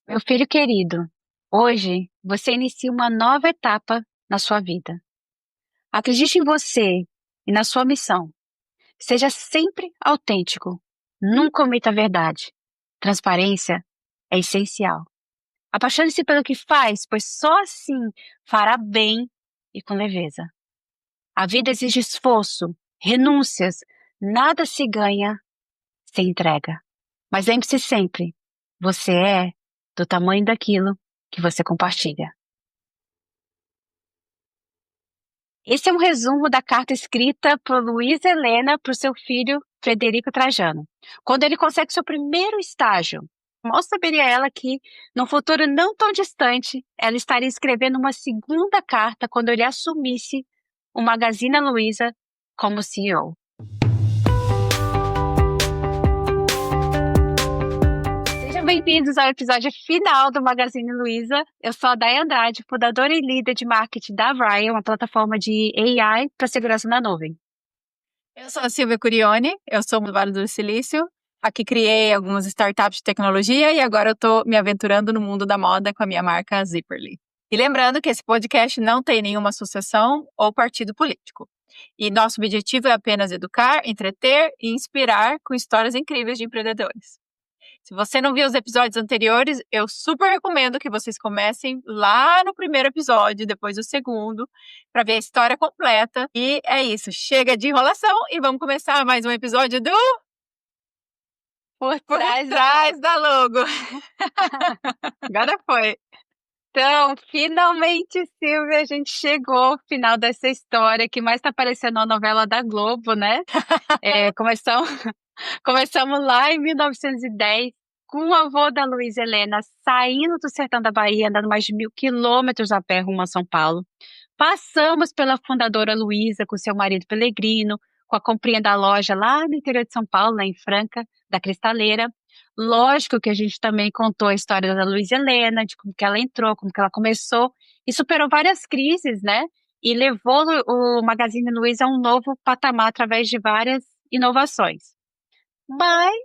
Meu filho querido, hoje você inicia uma nova etapa na sua vida. Acredite em você e na sua missão. Seja sempre autêntico. Nunca omita a verdade. Transparência é essencial. Apaixone-se pelo que faz, pois só assim fará bem e com leveza. A vida exige esforço, renúncias. Nada se ganha sem entrega. Mas lembre-se sempre, você é do tamanho daquilo que você compartilha. Esse é um resumo da carta escrita por Luiz Helena para o seu filho Frederico Trajano. Quando ele consegue seu primeiro estágio, mal saberia ela que, num futuro não tão distante, ela estaria escrevendo uma segunda carta quando ele assumisse o Magazine Luiza como CEO. Sejam bem-vindos ao episódio final do Magazine Luiza. Eu sou a Day Andrade, fundadora e líder de marketing da Avaya, uma plataforma de AI para segurança na nuvem. Eu sou a Silvia Curione, eu sou do Vale do Silício. Aqui criei algumas startups de tecnologia e agora eu estou me aventurando no mundo da moda com a minha marca Zipperly. E lembrando que esse podcast não tem nenhuma associação ou partido político. E nosso objetivo é apenas educar, entreter e inspirar com histórias incríveis de empreendedores. Se você não viu os episódios anteriores, eu super recomendo que vocês comecem lá no primeiro episódio, depois o segundo, para ver a história completa. E é isso, chega de enrolação e vamos começar mais um episódio do Por Por trás Trás da Logo. Agora foi. Então, finalmente, Silvia, a gente chegou ao final dessa história que mais está parecendo uma novela da Globo, né? Começamos lá em 1910, com o avô da Luísa Helena saindo do sertão da Bahia, andando mais de 1.000 quilômetros a pé rumo a São Paulo. Passamos pela fundadora Luísa com seu marido Pelegrino, com a comprinha da loja lá no interior de São Paulo, lá em Franca, da Cristaleira. Lógico que a gente também contou a história da Luísa Helena, de como que ela entrou, como que ela começou e superou várias crises, né? E levou o Magazine Luiza a um novo patamar através de várias inovações. Mas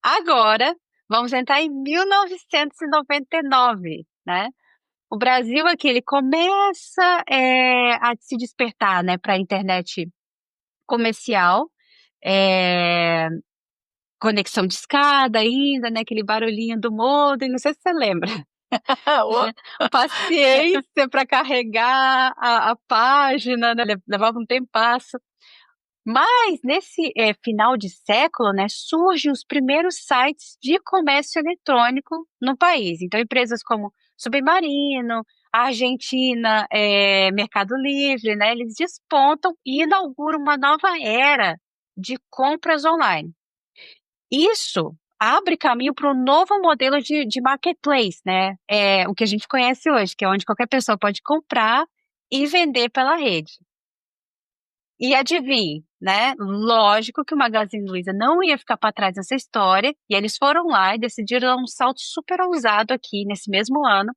agora vamos entrar em 1999, né? O Brasil aqui ele começa a se despertar, né, para a internet comercial, é, conexão de escada ainda, né, aquele barulhinho do modem, não sei se você lembra. Paciência para carregar a página, né, levava um tempasso. Mas nesse final de século, né, surgem os primeiros sites de comércio eletrônico no país. Então, empresas como Submarino, Argentina, Mercado Livre, né, eles despontam e inauguram uma nova era de compras online. Isso abre caminho para um novo modelo de marketplace, né? O que a gente conhece hoje, que é onde qualquer pessoa pode comprar e vender pela rede. E adivinhe, né? Lógico que o Magazine Luiza não ia ficar para trás nessa história, e eles foram lá e decidiram dar um salto super ousado aqui nesse mesmo ano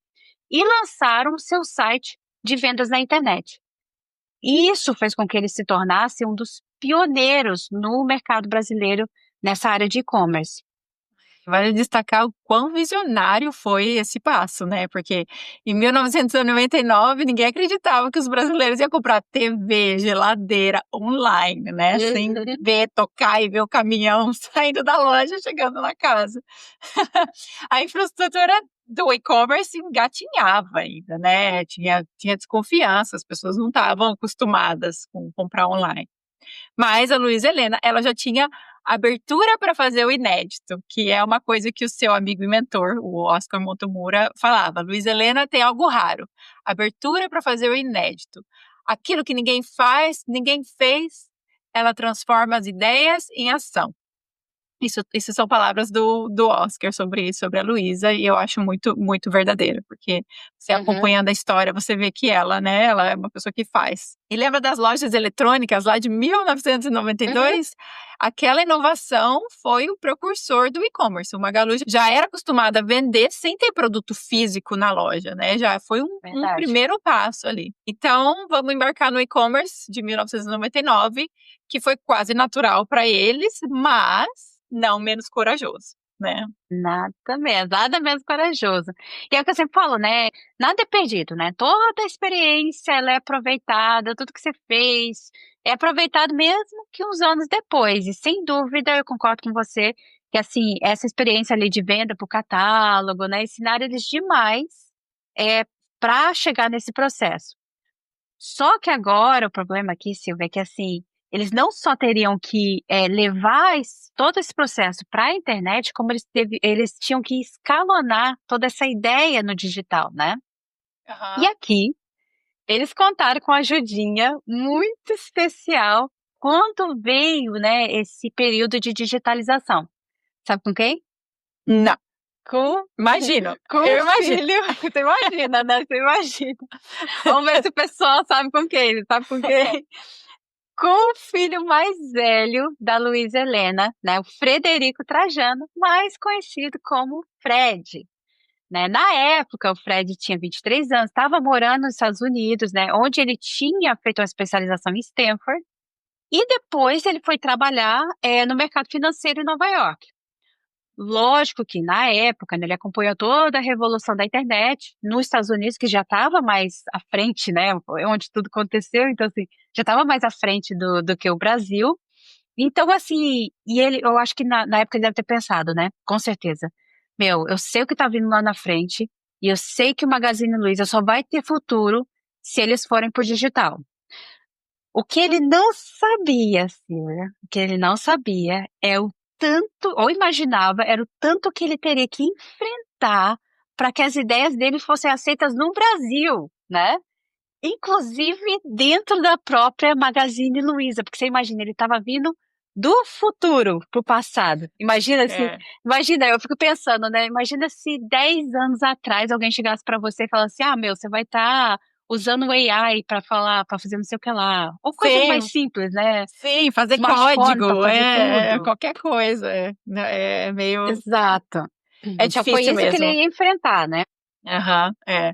e lançaram o seu site de vendas na internet. E isso fez com que eles se tornassem um dos pioneiros no mercado brasileiro nessa área de e-commerce. Vale destacar o quão visionário foi esse passo, né? Porque em 1999 ninguém acreditava que os brasileiros iam comprar TV, geladeira online, né? Sem ver, tocar e ver o caminhão saindo da loja, chegando na casa. A infraestrutura do e-commerce engatinhava ainda, né? Tinha desconfiança, as pessoas não estavam acostumadas com comprar online. Mas a Luísa Helena, ela já tinha abertura para fazer o inédito, que é uma coisa que o seu amigo e mentor, o Oscar Motomura, falava. Luísa Helena tem algo raro, abertura para fazer o inédito. Aquilo que ninguém faz, ninguém fez, ela transforma as ideias em ação. Isso são palavras do Oscar sobre isso, sobre a Luísa, e eu acho muito, muito verdadeiro, porque você acompanhando a história, você vê que ela, né, ela é uma pessoa que faz. E lembra das lojas eletrônicas lá de 1992? Aquela inovação foi o precursor do e-commerce. O Magalu já era acostumada a vender sem ter produto físico na loja, né? Já foi um primeiro passo ali. Então, vamos embarcar no e-commerce de 1999, que foi quase natural para eles, mas não menos corajoso. né? Nada menos corajoso. E é o que eu sempre falo, né, nada é perdido, né, toda a experiência ela é aproveitada, tudo que você fez é aproveitado mesmo que uns anos depois, e sem dúvida eu concordo com você, que assim, essa experiência ali de venda para o catálogo, né, ensinaram eles demais, pra chegar nesse processo. Só que agora o problema aqui, Silvia, é que assim, eles não só teriam que, levar todo esse processo para a internet, como eles tinham que escalonar toda essa ideia no digital, né. E Aham. aqui, eles contaram com a ajudinha muito especial quando veio, né, esse período de digitalização. Sabe com quem? Não, Com imagino, com eu o imagino. filho você imagina, né, você imagina. Vamos ver se o pessoal sabe com quem, sabe com quem? Com o filho mais velho da Luísa Helena, né, o Frederico Trajano, mais conhecido como Fred, né. Na época, o Fred tinha 23 anos, estava morando nos Estados Unidos, né, onde ele tinha feito uma especialização em Stanford, e depois ele foi trabalhar, no mercado financeiro em Nova York. Lógico que na época, né, ele acompanhou toda a revolução da internet nos Estados Unidos, que já estava mais à frente, né, foi onde tudo aconteceu, então assim, já estava mais à frente do que o Brasil. Então assim, e ele eu acho que na época ele deve ter pensado, né, com certeza: "Meu, eu sei o que tá vindo lá na frente, e eu sei que o Magazine Luiza só vai ter futuro se eles forem para o digital". O que ele não sabia, Silvia, o que ele não sabia é o tanto ou imaginava, era o tanto que ele teria que enfrentar para que as ideias dele fossem aceitas no Brasil, né. Inclusive dentro da própria Magazine Luiza, porque você imagina, ele estava vindo do futuro para o passado. É. Imagina, eu fico pensando, né, imagina se 10 anos atrás alguém chegasse para você e falasse: "Ah, meu, você vai estar usando o AI para falar, para fazer não sei o que lá", ou coisas mais Sim, simples, né, sim, fazer smartphone para código, fazer tudo. qualquer coisa, né, é meio Exato. é Então foi difícil isso que ele mesmo. ia enfrentar, né. Aham, é.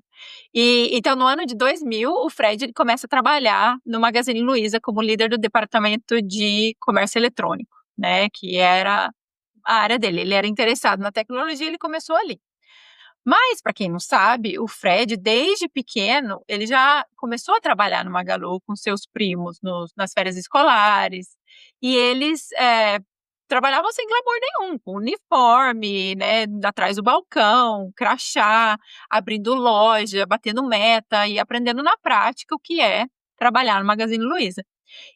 E então no ano de 2000 o Fred ele começa a trabalhar no Magazine Luiza como líder do departamento de comércio eletrônico, né, que era a área dele, ele era interessado na tecnologia, ele começou ali. Mas, para quem não sabe, o Fred, desde pequeno, ele já começou a trabalhar no Magalu com seus primos nas férias escolares. E eles trabalhavam sem glamour nenhum, com uniforme, né, atrás do balcão, crachá, abrindo loja, batendo meta e aprendendo na prática o que é trabalhar no Magazine Luiza.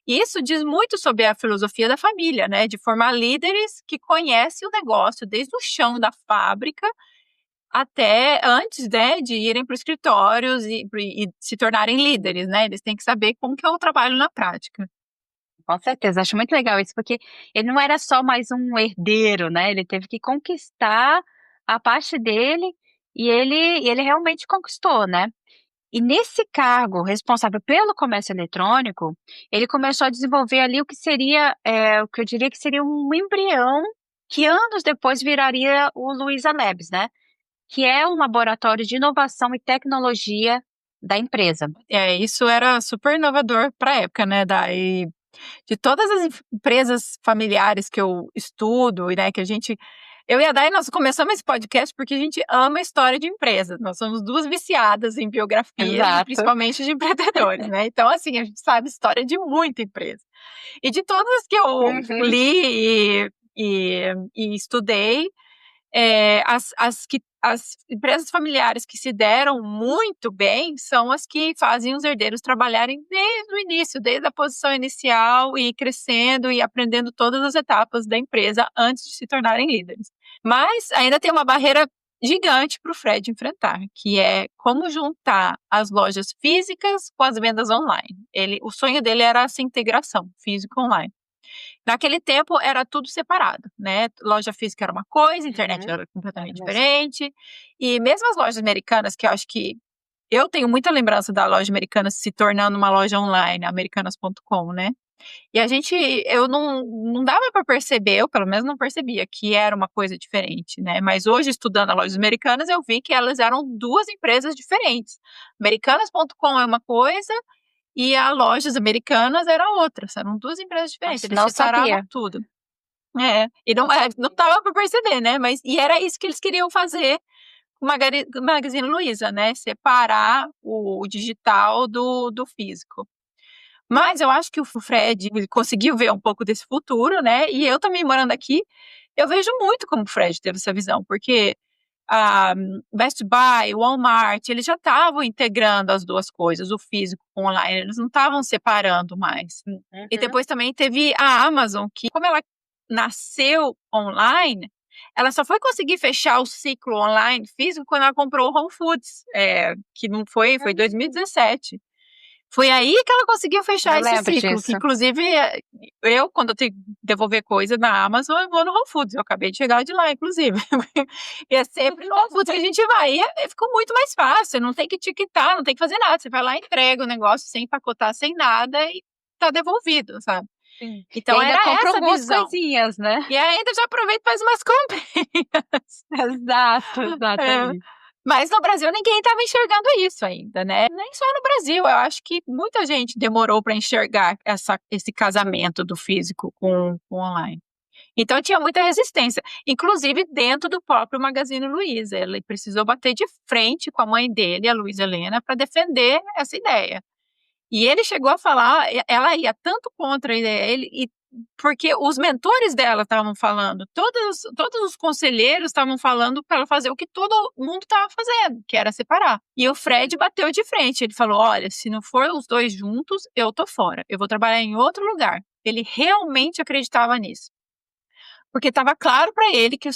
E isso diz muito sobre a filosofia da família, né, de formar líderes que conhecem o negócio desde o chão da fábrica até antes, né, de irem para os escritórios e se tornarem líderes, né, eles têm que saber como que é o trabalho na prática. Com certeza, acho muito legal isso, porque ele não era só mais um herdeiro, né, ele teve que conquistar a parte dele, e ele realmente conquistou, né. E nesse cargo responsável pelo comércio eletrônico, ele começou a desenvolver ali o que seria, o que eu diria que seria um embrião, que anos depois viraria o Luiza Labs, né, que é um laboratório de inovação e tecnologia da empresa. Isso era super inovador para a época, né, daí de todas as empresas familiares que eu estudo e, né, que a gente eu e a Dai, nós começamos esse podcast porque a gente ama a história de empresas. Nós somos 2 viciadas em biografias e Exato. principalmente de empreendedores, né. Então, assim, a gente sabe história de muita empresa. E de todas que eu Uhum. li e estudei, as empresas familiares que se deram muito bem são as que fazem os herdeiros trabalharem desde o início, desde a posição inicial e ir crescendo e aprendendo todas as etapas da empresa antes de se tornarem líderes. Mas ainda tem uma barreira gigante para o Fred enfrentar, que é como juntar as lojas físicas com as vendas online. O sonho dele era essa integração físico-online. Naquele tempo era tudo separado, né, loja física era uma coisa, internet Uhum. era Era completamente mesmo. diferente, e mesmo as lojas americanas, que eu acho que eu tenho muita lembrança da loja Americanas se tornando uma loja online, americanas.com, né, e eu não dava para perceber, eu pelo menos não percebia que era uma coisa diferente, né, mas hoje estudando a lojas Americanas eu vi que elas eram 2 empresas diferentes. Americanas.com é uma coisa e a Lojas Americanas era outra, eram 2 empresas diferentes, Nossa, eles não separavam sabia. tudo. E não tava para perceber, né? E era isso que eles queriam fazer com o Magazine Luiza, né? Separar o digital do físico. Mas eu acho que o Fred ele conseguiu ver um pouco desse futuro, né? E eu também morando aqui, eu vejo muito como o Fred teve essa visão, porque a Best Buy, Walmart, eles já estavam integrando as duas coisas, o físico com o online, eles não estavam separando mais. E depois também teve a Amazon, que como ela nasceu online, ela só foi conseguir fechar o ciclo online físico quando ela comprou o Whole Foods, que não foi 2017. Foi aí que ela conseguiu fechar Eu esse lembro ciclo, que disso. inclusive quando eu tenho que devolver coisa na Amazon, eu vou no Whole Foods, eu acabei de chegar de lá, inclusive. E é sempre no Whole Foods que a gente vai, e ficou muito mais fácil, não tem que etiquetar, não tem que fazer nada, você vai lá, entrega o negócio sem empacotar, sem nada, e tá devolvido, sabe? Sim. E Então ainda era compra essa a algumas visão. coisinhas, né? E ainda já aproveita e faz umas comprinhas. Exato, É. exatamente. Mas no Brasil ninguém estava enxergando isso ainda, né? Nem só no Brasil. Eu acho que muita gente demorou para enxergar esse casamento do físico com o online. Então tinha muita resistência, inclusive dentro do próprio Magazine Luiza. Ele precisou bater de frente com a mãe dele, a Luiza Helena, para defender essa ideia. E ele chegou a falar, ela ia tanto contra ele, porque os mentores dela estavam falando, todos os conselheiros estavam falando para ela fazer o que todo mundo estava fazendo, que era separar. E o Fred bateu de frente, ele falou: olha, se não for os dois juntos, eu tô fora, eu vou trabalhar em outro lugar. Ele realmente acreditava nisso. Porque estava claro para ele que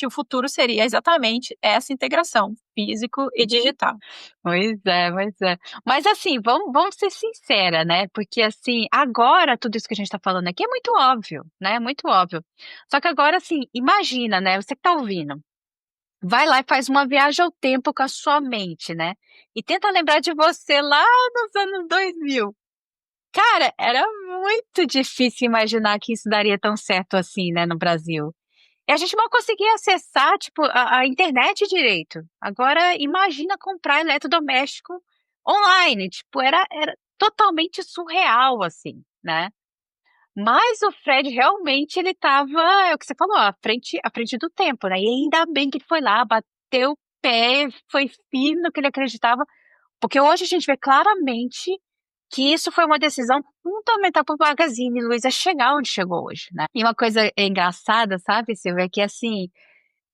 o futuro seria exatamente essa integração, físico e digital. Pois é, pois é. Mas assim, vamos ser sincera, né? Porque assim, agora tudo isso que a gente tá falando aqui é muito óbvio, né? Muito óbvio. Só que agora, assim, imagina, né? Você que tá ouvindo, vai lá e faz uma viagem ao tempo com a sua mente, né? E tenta lembrar de você lá nos anos 2000. Cara, era muito difícil imaginar que isso daria tão certo assim, né, no Brasil. E a gente mal conseguia acessar, tipo, a internet direito. Agora, imagina comprar eletrodoméstico online, tipo, era totalmente surreal, assim, né. Mas o Fred realmente ele estava, é o que você falou, à frente do tempo, né, e ainda bem que ele foi lá, bateu o pé, foi firme no que ele acreditava, porque hoje a gente vê claramente que isso foi uma decisão fundamental para o Magazine Luiza chegar onde chegou hoje, né. E uma coisa engraçada, sabe, Silvia, é que assim,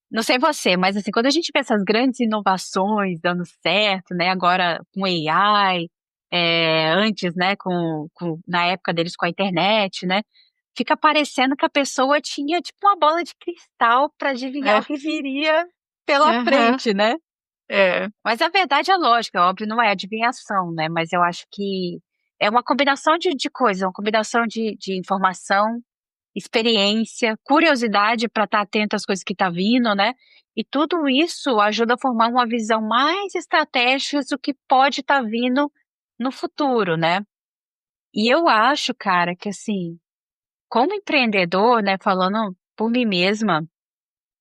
não sei você, mas assim, quando a gente vê essas grandes inovações dando certo, né, agora com AI, antes, né, na época deles com a internet, né, fica parecendo que a pessoa tinha tipo uma bola de cristal para adivinhar É, o que viria pela aham, frente, né. é. Mas a verdade é lógica, óbvio, não é adivinhação, né, mas eu acho que é uma combinação de coisas, uma combinação de informação, experiência, curiosidade para estar atento às coisas que tá vindo, né, e tudo isso ajuda a formar uma visão mais estratégica do que pode estar vindo no futuro, né. E eu acho, cara, que assim, como empreendedor, né, falando por mim mesma,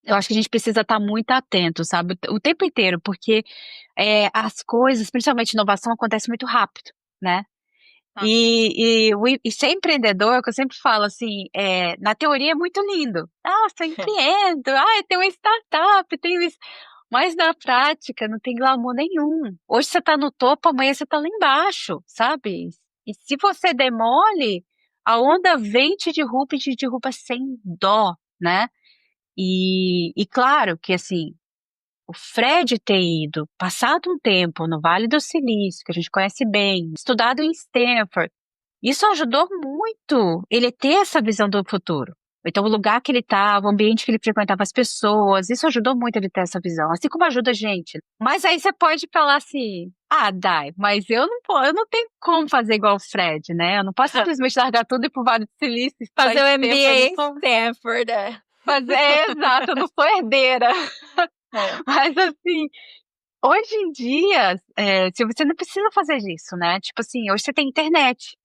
eu acho que a gente precisa estar muito atento, sabe, o tempo inteiro, porque, as coisas, principalmente inovação, acontece muito rápido, né. Ah, E ser empreendedor, é o que eu sempre falo, assim, na teoria é muito lindo. "Nossa, eu empreendo. Ai, tenho uma startup, tenho isso", mas na prática não tem glamour nenhum. Hoje você está no topo, amanhã você está lá embaixo, sabe. E se você demole, a onda vem, e te derruba sem dó, né. E claro que, assim, o Fred ter ido, passado um tempo no Vale do Silício, que a gente conhece bem, estudado em Stanford, isso ajudou muito ele ter essa visão do futuro. Então o lugar que ele estava, o ambiente que ele frequentava as pessoas, isso ajudou muito ele ter essa visão, assim como ajuda a gente. Mas aí você pode falar assim: "Ah, Dai, mas eu não tenho como fazer igual o Fred, né, eu não posso simplesmente largar tudo e ir para o Vale do Silício, estudar em fazer o Stanford, eu MBA não em sou", Stanford. mas exato, eu não sou herdeira. É. Mas assim, hoje em dia, se você não precisa fazer isso, né, tipo assim, hoje você tem internet,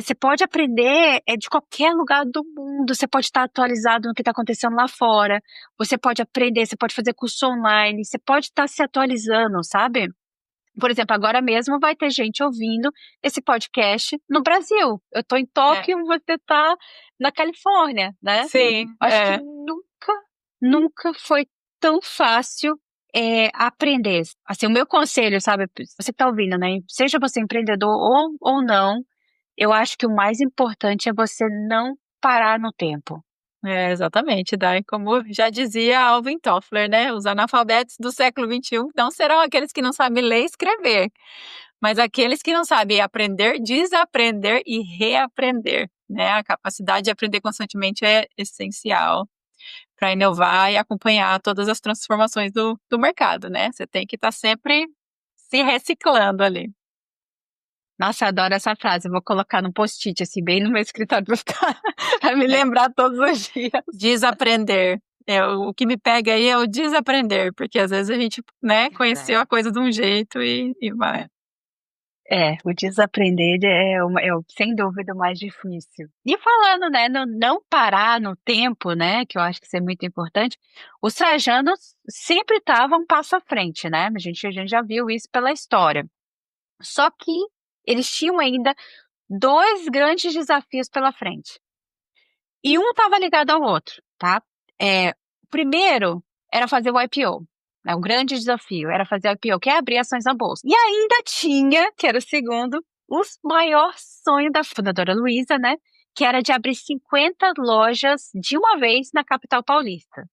você pode aprender, de qualquer lugar do mundo, você pode estar atualizado no que está acontecendo lá fora, você pode aprender, você pode fazer curso online, você pode estar se atualizando, sabe. Por exemplo, agora mesmo vai ter gente ouvindo esse podcast no Brasil. Eu tô em É. Tóquio, você tá na Califórnia, né? Sim, Acho que nunca foi tão fácil aprender. Assim, o meu conselho, sabe, você que tá ouvindo, né? Seja você empreendedor ou não, eu acho que o mais importante é você não parar no tempo. exatamente, Dai. Como já dizia Alvin Toffler, né? Os analfabetos do século XXI não serão aqueles que não sabem ler e escrever, mas aqueles que não sabem aprender, desaprender e reaprender, né? A capacidade de aprender constantemente é essencial para inovar e acompanhar todas as transformações do mercado, né? Você tem que estar sempre se reciclando ali. Nossa, eu adoro essa frase. Eu vou colocar num post-it, assim, bem no meu escritório pra ficar, pra me É. lembrar todos os dias. Desaprender. O que me pega aí é o desaprender, porque às vezes a gente, né, conheceu a coisa de um jeito e vai. O desaprender sem dúvida o mais difícil. E falando, né, no não parar no tempo, né, que eu acho que isso é muito importante, os trajanos sempre estavam um passo à frente, né? A gente já viu isso pela história. Só que eles tinham ainda dois grandes desafios pela frente. E um estava ligado ao outro, tá? O primeiro era fazer o IPO, né? O grande desafio era fazer o IPO, que é abrir ações na bolsa. E ainda tinha, que era o segundo, o maior sonho da fundadora Luiza, né? Que era de abrir 50 lojas de uma vez na capital paulista.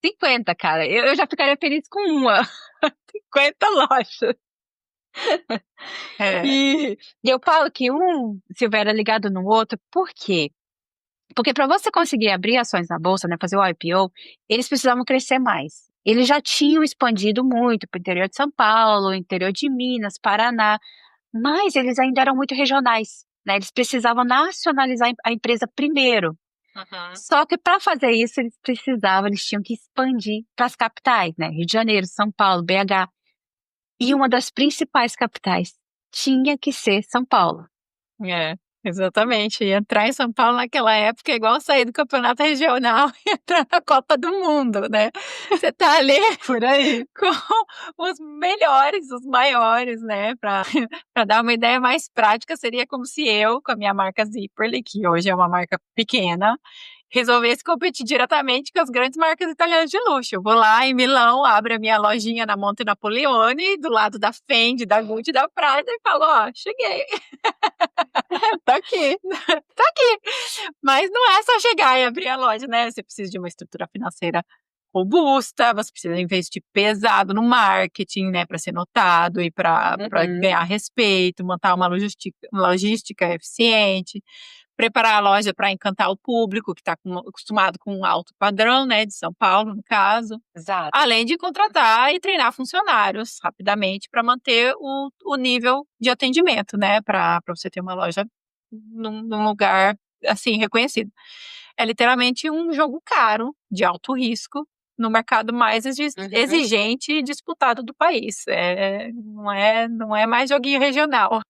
50, cara. Eu já ficaria feliz com uma. 50 lojas. É. E eu falo que Silvia, era ligado no outro, por quê? Porque para você conseguir abrir ações na bolsa, né, fazer o IPO, eles precisavam crescer mais. Eles já tinham expandido muito para o interior de São Paulo, interior de Minas, Paraná, mas eles ainda eram muito regionais, né? Eles precisavam nacionalizar a empresa primeiro. Uhum. Só que para fazer isso, eles tinham que expandir para as capitais, né? Rio de Janeiro, São Paulo, BH. E uma das principais capitais tinha que ser São Paulo. É, exatamente. E entrar em São Paulo naquela época é igual sair do campeonato regional e entrar na Copa do Mundo, né? Você tá ali Por aí. com os melhores, os maiores, né? Para dar uma ideia mais prática, seria como se eu, com a minha marca Zipperly, que hoje é uma marca pequena, resolvesse competir diretamente com as grandes marcas italianas de luxo. Eu vou lá em Milão, abro a minha lojinha na Monte Napoleone, do lado da Fendi, da Gucci, da Prada, e falo, ó, cheguei. Tá aqui, tá aqui. Mas não é só chegar e abrir a loja, né? Você precisa de uma estrutura financeira robusta, você precisa investir pesado no marketing, né, para ser notado e para Uhum. ganhar respeito, montar uma logística eficiente, preparar a loja para encantar o público que está acostumado com um alto padrão, né, de São Paulo, no caso. Exato. Além de contratar e treinar funcionários rapidamente para manter o nível de atendimento, né, para você ter uma loja num lugar, assim, reconhecido. É literalmente um jogo caro, de alto risco, no mercado mais Uhum. exigente e disputado do país. Não é mais joguinho regional.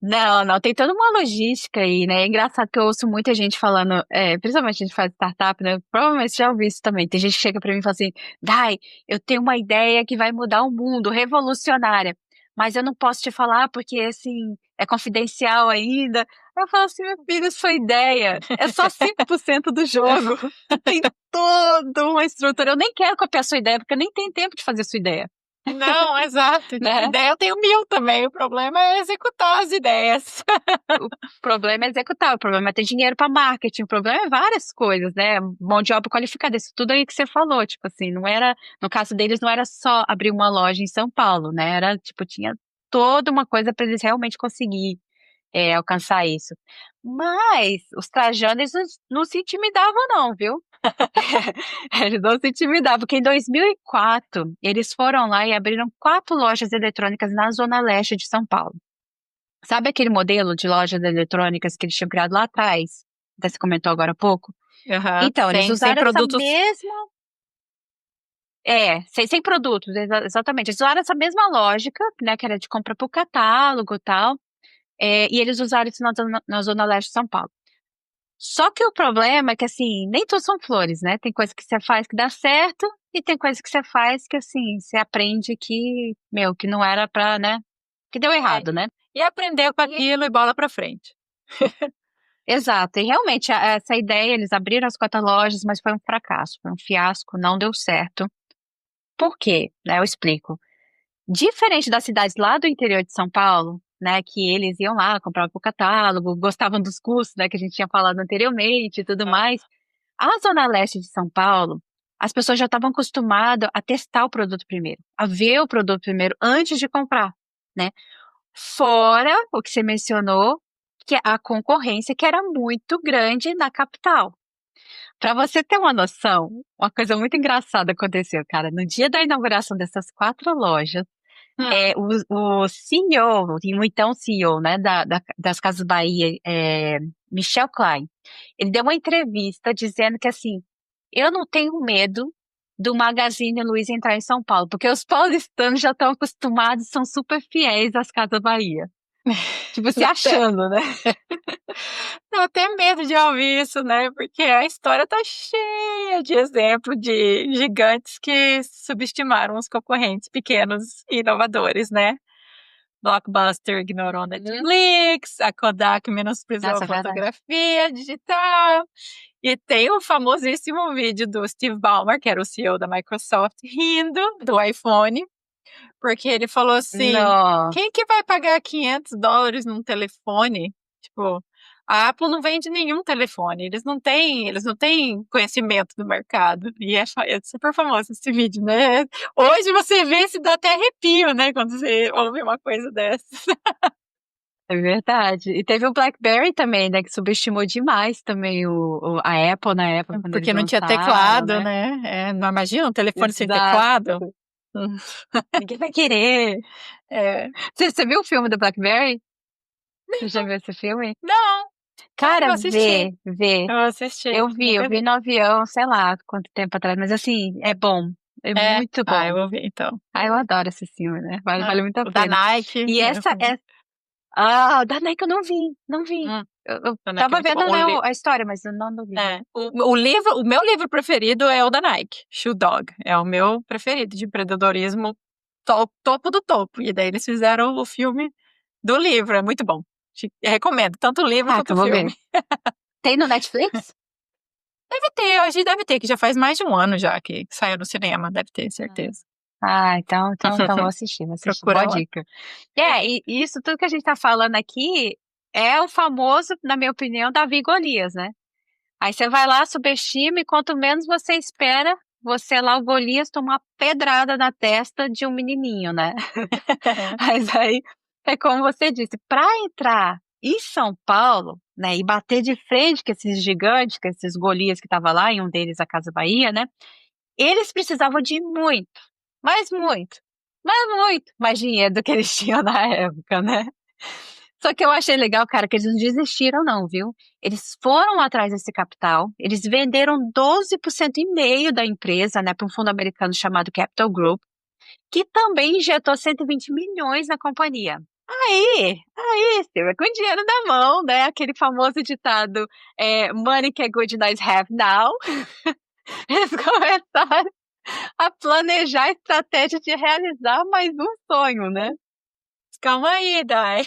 Não, não, tem toda uma logística aí, né? É engraçado que eu ouço muita gente falando, principalmente a gente faz startup, né? Provavelmente você já ouviu isso também. Tem gente que chega pra mim e fala assim, Dai, eu tenho uma ideia que vai mudar o mundo, revolucionária, mas eu não posso te falar porque, assim, é confidencial ainda. Eu falo assim, meu filho, sua ideia é só 5% do jogo. Tem toda uma estrutura. Eu nem quero copiar sua ideia, porque eu nem tenho tempo de fazer sua ideia, Não, exato. né? Ideia eu tenho 1000 também, o problema é executar as ideias. O problema é executar, o problema é ter dinheiro para marketing, o problema é várias coisas, né? Mão de obra qualificada, isso tudo aí que você falou, tipo assim, não era, no caso deles, não era só abrir uma loja em São Paulo, né? Era, tipo, tinha toda uma coisa para eles realmente conseguir alcançar isso. Mas os trajanos não se intimidavam, não, viu? Eles não se intimidavam, porque em 2004 eles foram lá e abriram 4 lojas eletrônicas na zona leste de São Paulo. Sabe aquele modelo de lojas eletrônicas que eles tinham criado lá atrás? Até você comentou agora há pouco? Uhum. Então, eles Sem usaram essa produtos. mesma. Sem produtos, exatamente. Eles usaram essa mesma lógica, né? Que era de compra por catálogo e tal. E eles usaram isso na zona leste de São Paulo. Só que o problema é que, assim, nem tudo são flores, né? Tem coisa que você faz que dá certo e tem coisa que você faz que, assim, você aprende que, meu, que não era pra, né? Que deu É. errado, né? E aprendeu com aquilo e bola pra frente. Exato. E realmente, essa ideia, eles abriram as 4 lojas, mas foi um fracasso, foi um fiasco, não deu certo. Por quê? Né, eu explico. Diferente das cidades lá do interior de São Paulo, né, que eles iam lá, compravam o catálogo, gostavam dos cursos, né, que a gente tinha falado anteriormente e tudo mais. A zona leste de São Paulo, as pessoas já estavam acostumadas a testar o produto primeiro, a ver o produto primeiro antes de comprar, né? Fora o que você mencionou, que é a concorrência que era muito grande na capital. Para você ter uma noção, uma coisa muito engraçada aconteceu, cara. No dia da inauguração dessas 4 lojas, Hum. o CEO, o então CEO, né, das Casas Bahia, Michel Klein, ele deu uma entrevista dizendo que, assim, eu não tenho medo do Magazine Luiza entrar em São Paulo, porque os paulistanos já estão acostumados, são super fiéis às Casas Bahia. Tipo, se Até, achando, né? dá até medo de ouvir isso, né? Porque a história tá cheia de exemplo de gigantes que subestimaram os concorrentes pequenos e inovadores, né? Blockbuster ignorou Netflix, a Kodak menosprezou a Nossa, é verdade. fotografia digital. E tem o famosíssimo vídeo do Steve Ballmer, que era o CEO da Microsoft, rindo do iPhone, porque ele falou assim: Não, quem que vai pagar $500 num telefone? Tipo, a Apple não vende nenhum telefone, eles não têm conhecimento do mercado. E é super famoso esse vídeo, né? Hoje você vê se dá até arrepio, né? Quando você ouve uma coisa dessa. é verdade. E teve o BlackBerry também, né, que subestimou demais também a Apple na época, quando eles Porque não tinha lançaram, teclado, né? né? Não imagina um telefone sem Exato. teclado. Hum. Ninguém vai querer. É. Você viu o filme do BlackBerry? Você já viu esse filme? Não, não, Cara, eu assisti. vê. Eu assisti, Eu nunca vi vi. no avião, sei lá quanto tempo atrás, mas assim, é bom. É É, muito eu bom. vou ver então. Ah, eu adoro esse filme, né? Vale muito a O da pena. Nike, E eu também. ah, o da Nike eu não vi, não vi. Hum, Eu da Nike é tava muito bom. vendo, né, a história, mas eu não vi. O meu livro preferido é o da Nike, Shoe Dog. É o meu preferido de empreendedorismo, topo do topo. E daí eles fizeram o filme do livro, é muito bom. Recomendo, tanto o livro Ah, que quanto o eu vou ver. filme. Tem no Netflix? Deve ter, hoje deve ter, que já faz mais de um ano já que saiu no cinema, deve ter, certeza. Ah, então vou assistir, vou assistir. Procura Boa lá. dica. E isso tudo que a gente tá falando aqui é o famoso, na minha opinião, Davi e Golias, né? Aí você vai lá, subestima, e quanto menos você espera, você lá, o Golias, toma uma pedrada na testa de um menininho, né? Mas aí, é como você disse, para entrar em São Paulo, né, e bater de frente com esses gigantes, com esses Golias que estavam lá, e um deles a Casa Bahia, né? Eles precisavam de muito, mas muito, mas muito mais dinheiro do que eles tinham na época, né? Só que eu achei legal, cara, que eles não desistiram, não, viu? Eles foram atrás desse capital, eles venderam 12,5% da empresa, né, para um fundo americano chamado Capital Group, que também injetou 120 milhões na companhia. Silvia, com dinheiro na mão, né? Aquele famoso ditado, money can good nice have now. Eles começaram a planejar a estratégia de realizar mais um sonho, né? Calma aí, Dai.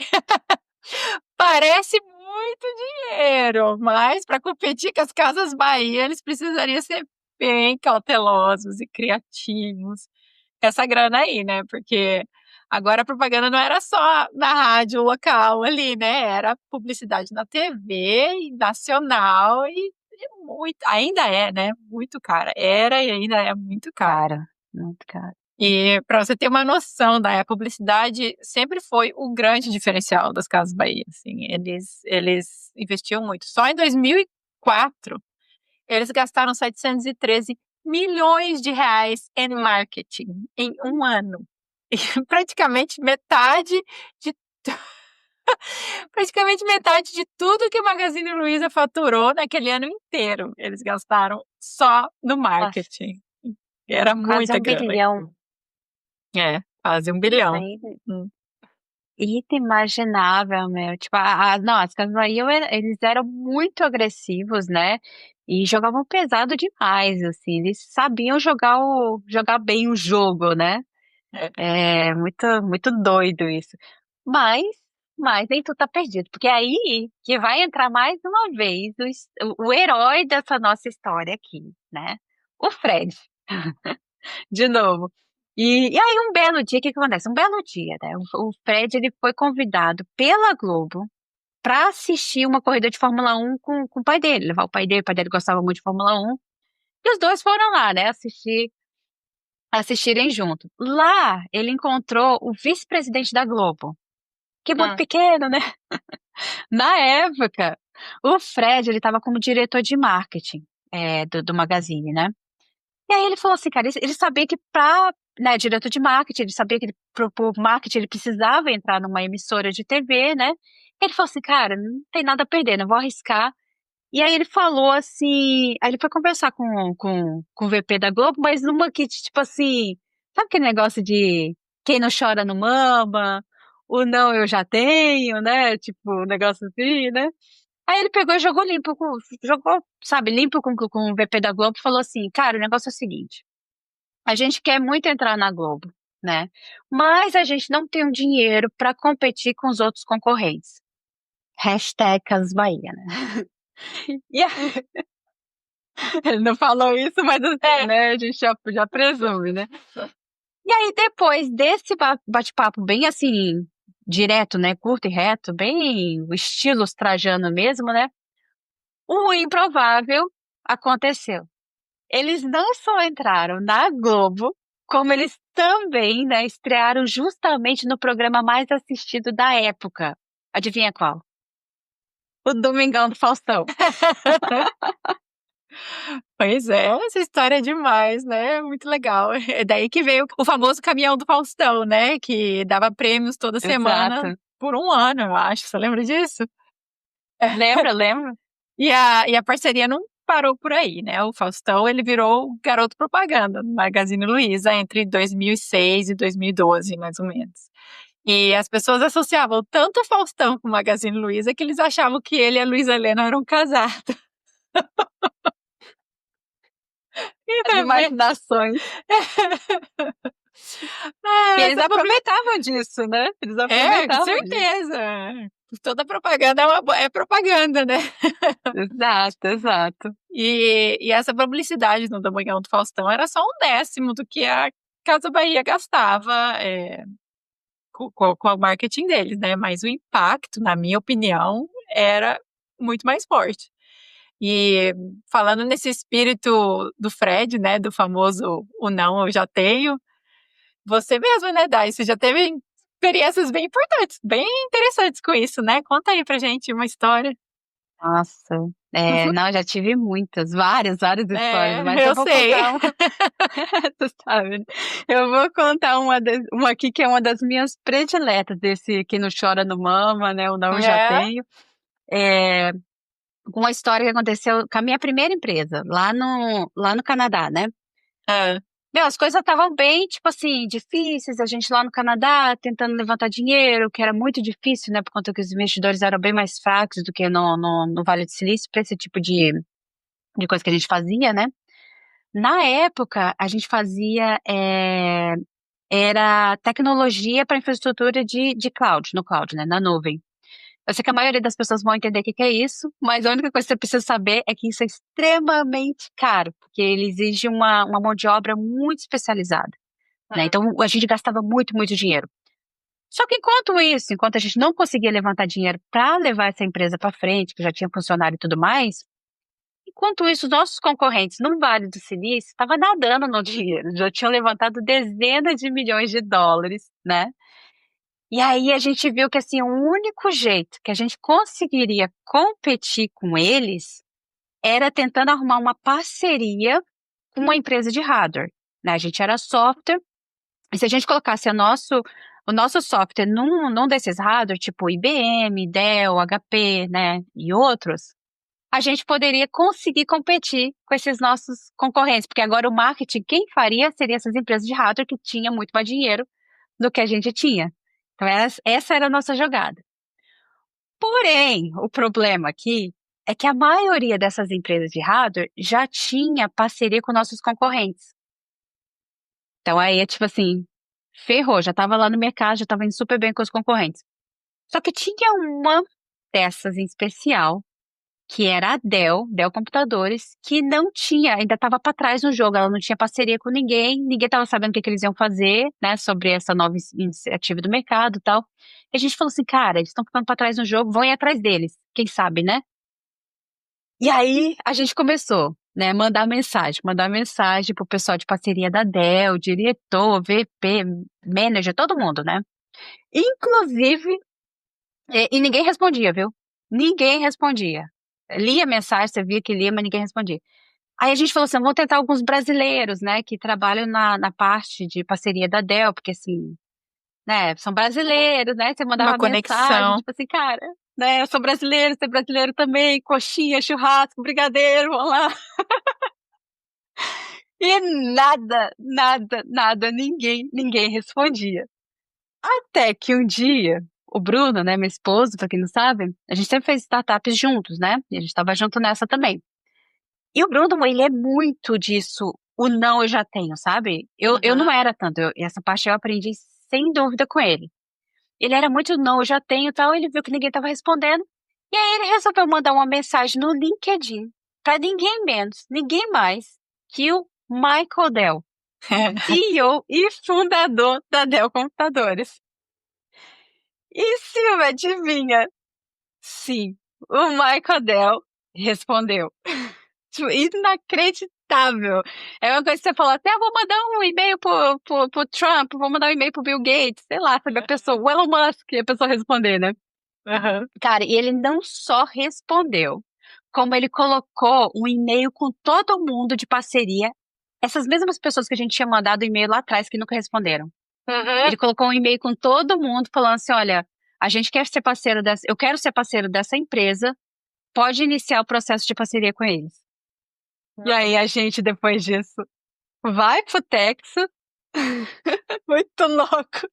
Parece muito dinheiro, mas para competir com as Casas Bahia, eles precisariam ser bem cautelosos e criativos. Essa grana aí, né? Porque agora a propaganda não era só na rádio local ali, né? Era publicidade na TV e nacional e muito, ainda é, né? Muito cara. Era e ainda é muito cara. Cara, muito caro. E para você ter uma noção, a publicidade sempre foi o grande diferencial das Casas Bahia, assim, eles investiam muito. Só em 2004, eles gastaram 713 milhões de reais em marketing em um ano. E praticamente metade de praticamente metade de tudo que o Magazine Luiza faturou naquele ano inteiro, eles gastaram só no Nossa, marketing. Era quase muita um grana. bilhão. É, quase 1 Isso bilhão. aí. Hum. inimaginável, meu. Tipo, não, as Casas Bahia, eles eram muito agressivos, né? E jogavam pesado demais, assim. Eles sabiam jogar bem o jogo, né? É. É muito, muito doido isso. Mas, mas nem tudo tá perdido, porque é aí que vai entrar mais uma vez o herói dessa nossa história aqui, né? O Fred, de novo. E aí, um belo dia, o que que acontece? Um belo dia, né? O Fred, ele foi convidado pela Globo para assistir uma corrida de Fórmula 1 com o pai dele, levar o pai dele gostava muito de Fórmula 1, e os dois foram lá, né, assistirem junto. Lá, ele encontrou o vice-presidente da Globo, que é muito Hum. pequeno, né? Na época, o Fred, ele estava como diretor de marketing, do Magazine, né? E aí ele falou assim, cara, ele sabia que né, diretor de marketing, ele sabia que pro marketing ele precisava entrar numa emissora de TV, né? Ele falou assim, cara, não tem nada a perder, não vou arriscar. E aí ele falou assim, aí ele foi conversar com o VP da Globo, mas numa que, tipo assim, sabe aquele negócio de quem não chora não mama, o não eu já tenho, né? Tipo, um negócio assim, né? Aí ele pegou e jogou limpo, jogou, sabe, limpo com o VP da Globo e falou assim, cara, o negócio é o seguinte, a gente quer muito entrar na Globo, né? Mas a gente não tem o dinheiro para competir com os outros concorrentes. Hashtag Casas Bahia, né? E ele não falou isso, mas assim, É. né? A gente já presume, né? E aí, depois desse bate-papo bem assim, direto, né? Curto e reto, bem o estilo trajano mesmo, né? O improvável aconteceu. Eles não só entraram na Globo, como eles também, né, estrearam justamente no programa mais assistido da época. Adivinha qual? O Domingão do Faustão. Pois é, essa história é demais, né, muito legal. É daí que veio o famoso caminhão do Faustão, né, que dava prêmios toda semana Exato. por 1 ano, eu acho, você lembra disso? Lembra, lembra? E a parceria não parou por aí, né, o Faustão, ele virou garoto propaganda no Magazine Luiza entre 2006 e 2012, mais ou menos. E as pessoas associavam tanto o Faustão com o Magazine Luiza que eles achavam que ele e a Luísa Helena eram casados. As imaginações. E É, eles essa aproveitavam disso, né? Eles com aproveitavam disso. certeza. Toda propaganda é propaganda, né. Exato, exato. E essa publicidade no Domingão do Faustão era só 1/10 do que a Casa Bahia gastava, com o marketing deles, né, mas o impacto, na minha opinião, era muito mais forte. E falando nesse espírito do Fred, né, do famoso "o não eu já tenho", você mesmo, né, Dai, você já teve experiências bem importantes, bem interessantes com isso, né. Conta aí pra gente uma história. Nossa, não, já tive muitas, várias histórias, mas É, eu eu vou sei. contar uma. Tu sabe, né? Eu vou contar uma aqui que é uma das minhas prediletas, desse "Quem não chora não mama", né, o "Não eu já É. tenho". É, com uma história que aconteceu com a minha primeira empresa, lá no Canadá, né. Hã. Meu, as coisas estavam bem, tipo assim, difíceis, a gente lá no Canadá tentando levantar dinheiro, que era muito difícil, né, por conta que os investidores eram bem mais fracos do que no Vale do Silício para esse tipo de coisa que a gente fazia, né. Na época, a gente fazia, era tecnologia para infraestrutura de cloud, no cloud, né, na nuvem. Eu sei que a maioria das pessoas vão entender o que que é isso, mas a única coisa que você precisa saber é que isso é extremamente caro, porque ele exige uma mão de obra muito especializada, né, Hã. então a gente gastava muito, muito dinheiro. Só que enquanto isso, enquanto a gente não conseguia levantar dinheiro para levar essa empresa para frente, que já tinha funcionário e tudo mais, enquanto isso, os nossos concorrentes no Vale do Silício estavam nadando no dinheiro, já tinham levantado dezenas de milhões de dólares, né? E aí a gente viu que assim, o único jeito que a gente conseguiria competir com eles era tentando arrumar uma parceria com uma empresa de hardware, né? A gente era software, e se a gente colocasse o nosso software num desses hardware, tipo IBM, Dell, HP, né, e outros, a gente poderia conseguir competir com esses nossos concorrentes, porque agora o marketing quem faria seria essas empresas de hardware que tinham muito mais dinheiro do que a gente tinha. Então, essa era a nossa jogada. Porém, o problema aqui é que a maioria dessas empresas de hardware já tinha parceria com nossos concorrentes. Então aí é tipo assim, ferrou, já estava lá no mercado, já estava indo super bem com os concorrentes. Só que tinha uma dessas em especial, que era a Dell Computadores, que não tinha, ainda estava para trás no jogo, ela não tinha parceria com ninguém estava sabendo o que eles iam fazer, né, sobre essa nova iniciativa do mercado e tal. E a gente falou assim, cara, eles estão ficando para trás no jogo, vão ir atrás deles, quem sabe, né? E aí a gente começou, né, mandar mensagem pro pessoal de parceria da Dell, diretor, VP, manager, todo mundo, né? Inclusive, e ninguém respondia, viu? Ninguém respondia. Lia a mensagem, você via que lia, mas ninguém respondia. Aí a gente falou assim, vamos tentar alguns brasileiros, né, que trabalham na parte de parceria da Dell, porque assim, né, são brasileiros, né, você Uma mandava mensagem, conexão. tipo assim, cara, né, eu sou brasileiro, você é brasileiro também, coxinha, churrasco, brigadeiro, vamos lá. E nada, ninguém respondia. Até que um dia, o Bruno, né, meu esposo, pra quem não sabe, a gente sempre fez startups juntos, né? E a gente tava junto nessa também. E o Bruno, ele é muito disso, o não eu já tenho, sabe? Eu não Uhum. era tanto, essa parte eu aprendi sem dúvida com ele. Ele era muito não, eu já tenho e tal, ele viu que ninguém tava respondendo, e aí ele resolveu mandar uma mensagem no LinkedIn pra ninguém menos, ninguém mais que o Michael Dell, CEO e fundador da Dell Computadores. E Silvia, adivinha? Sim, o Michael Dell respondeu. Tipo, inacreditável. É uma coisa que você falou até, vou mandar um e-mail pro Trump, vou mandar um e-mail pro Bill Gates, sei lá, sabe, a pessoa, o Elon Musk, a pessoa responder, né? Uhum. Cara, e ele não só respondeu, como ele colocou um e-mail com todo mundo de parceria, essas mesmas pessoas que a gente tinha mandado e-mail lá atrás que nunca responderam. Uhum. Ele colocou um e-mail com todo mundo falando assim, olha, a gente quer ser parceiro dessa, eu quero ser parceiro dessa empresa, pode iniciar o processo de parceria com eles. E aí a gente, depois disso, vai pro Texas, muito louco.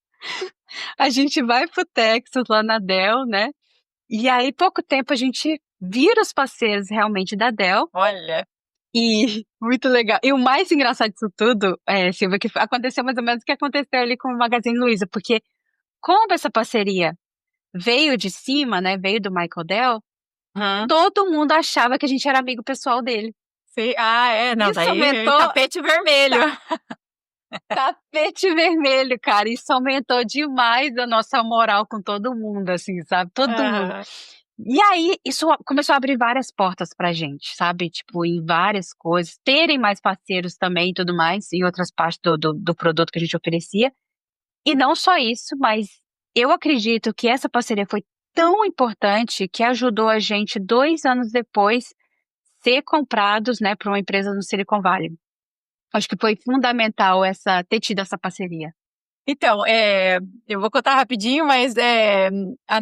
A gente vai pro Texas, lá na Dell, né? E aí, pouco tempo, a gente vira os parceiros realmente da Dell. Olha. E muito legal. E o mais engraçado disso tudo, Silvia, que aconteceu mais ou menos o que aconteceu ali com o Magazine Luiza, porque como essa parceria veio de cima, né? Veio do Michael Dell, Uhum. todo mundo achava que a gente era amigo pessoal dele. Sim. Ah, é. Não, Isso daí aumentou tapete vermelho. tapete vermelho, cara. Isso aumentou demais a nossa moral com todo mundo, assim, sabe? Todo mundo. Aham. E aí, isso começou a abrir várias portas pra gente, sabe? Tipo, em várias coisas, terem mais parceiros também e tudo mais, em outras partes do produto que a gente oferecia. E não só isso, mas eu acredito que essa parceria foi tão importante que ajudou a gente, 2 anos depois, ser comprados, né, por uma empresa no Silicon Valley. Acho que foi fundamental ter tido essa parceria. Então, eu vou contar rapidinho, mas a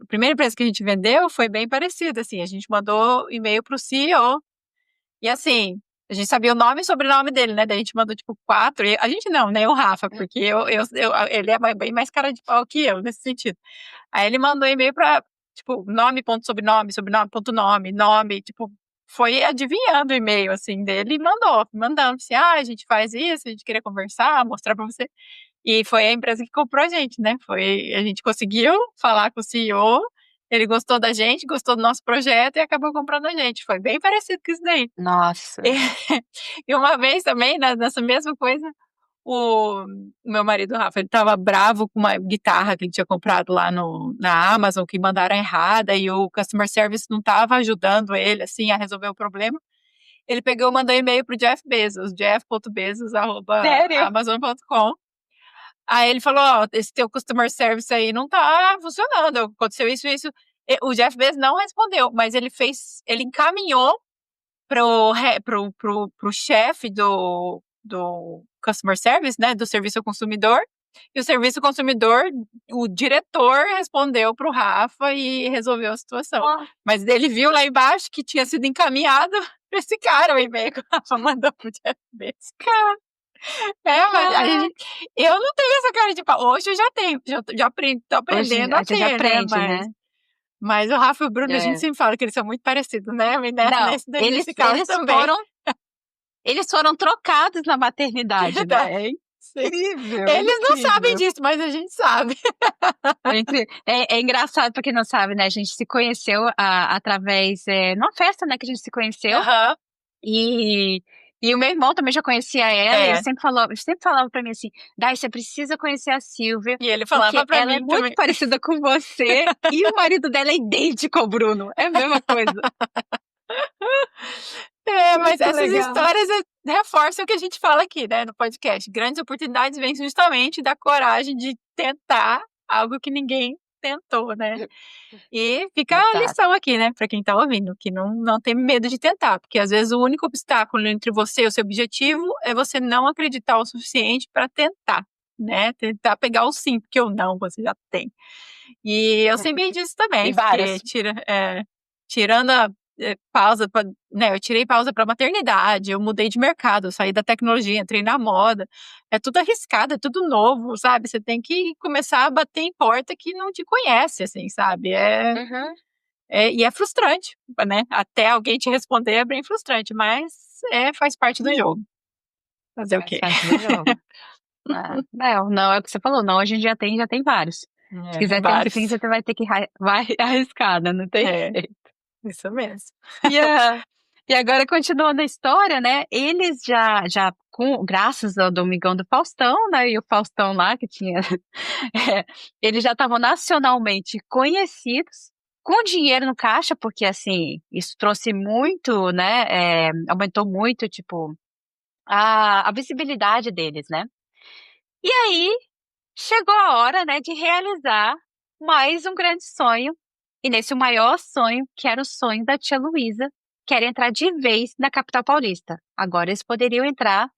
primeira empresa que a gente vendeu foi bem parecida, assim, a gente mandou e-mail para o CEO e assim, a gente sabia o nome e sobrenome dele, né, daí a gente mandou tipo 4, a gente não, né, o Rafa, porque ele é bem mais cara de pau que eu, nesse sentido. Aí ele mandou e-mail para, tipo, nome, ponto, sobrenome, sobrenome, ponto, nome, tipo, foi adivinhando o e-mail, assim, dele e mandando, assim, a gente faz isso, a gente queria conversar, mostrar pra você. E foi a empresa que comprou a gente, né? A gente conseguiu falar com o CEO, ele gostou da gente, gostou do nosso projeto e acabou comprando a gente. Foi bem parecido com isso daí. Nossa. E uma vez também, nessa mesma coisa, o meu marido, o Rafa, ele estava bravo com uma guitarra que ele tinha comprado lá na Amazon, que mandaram errada, e o customer service não estava ajudando ele, assim, a resolver o problema. Ele pegou e mandou e-mail pro Jeff Bezos, Sério? jeff.bezos@amazon.com. Aí ele falou, ó, esse teu customer service aí não tá funcionando, aconteceu isso, isso. O Jeff Bezos não respondeu, mas ele encaminhou pro chefe do customer service, né, do serviço ao consumidor, e o serviço ao consumidor, o diretor respondeu pro Rafa e resolveu a situação. Nossa. Mas ele viu lá embaixo que tinha sido encaminhado pra esse cara o e-mail que o Rafa mandou pro Jeff Bezos. Mas Ah, eu não tenho essa cara de pau. Hoje eu já tenho, já aprendi, tô hoje aprendendo a a gente ter, né? aprende, né. Mas o Rafa e o Bruno, a gente É. sempre fala que eles são muito parecidos, né? Não, Nesse caso também. eles foram trocados na maternidade, né, Verdade. é Sim. incrível, é Eles não sabem incrível. disso, mas a gente sabe. É engraçado pra quem não sabe, né, a gente se conheceu através, numa festa, né, que a gente se conheceu, Aham. e o meu irmão também já conhecia ela, e É. ele sempre falava pra mim assim: "Dai, você precisa conhecer a Silvia, E ele porque falava pra ela é mim muito também. parecida com você, e o marido dela é idêntico ao Bruno", é a mesma coisa. Mas Muito essas legal. histórias reforçam o que a gente fala aqui, né, no podcast. Grandes oportunidades vêm justamente da coragem de tentar algo que ninguém tentou, né. E fica a Exato. lição aqui, né, pra quem tá ouvindo, que não tem medo de tentar, porque às vezes o único obstáculo entre você e o seu objetivo é você não acreditar o suficiente pra tentar, né, tentar pegar o sim, porque o não você já tem. E eu sei bem disso E também, porque vários. tirando a, pausa pra, né, eu tirei pausa para maternidade, eu mudei de mercado, eu saí da tecnologia, entrei na moda, é tudo arriscado, é tudo novo, sabe, você tem que começar a bater em porta que não te conhece, assim, sabe, Uhum. e é frustrante, né, até alguém te responder é bem frustrante, mas, faz parte do jogo. Fazer o Faz quê? parte do jogo. Não, é o que você falou, não, a gente já tem vários. Se quiser ter um sim, Vários. você vai ter que vai arriscar, né, não tem É, jeito. isso mesmo. E a e agora continuando a história, né, eles já graças ao Domingão do Faustão, né, e o Faustão lá que tinha eles já estavam nacionalmente conhecidos, com dinheiro no caixa, porque, assim, isso trouxe muito, né, aumentou muito, tipo, a visibilidade deles, né. E aí chegou a hora, né, de realizar mais um grande sonho, e nesse o maior sonho, que era o sonho da tia Luísa, que era entrar de vez na capital paulista. Agora eles poderiam entrar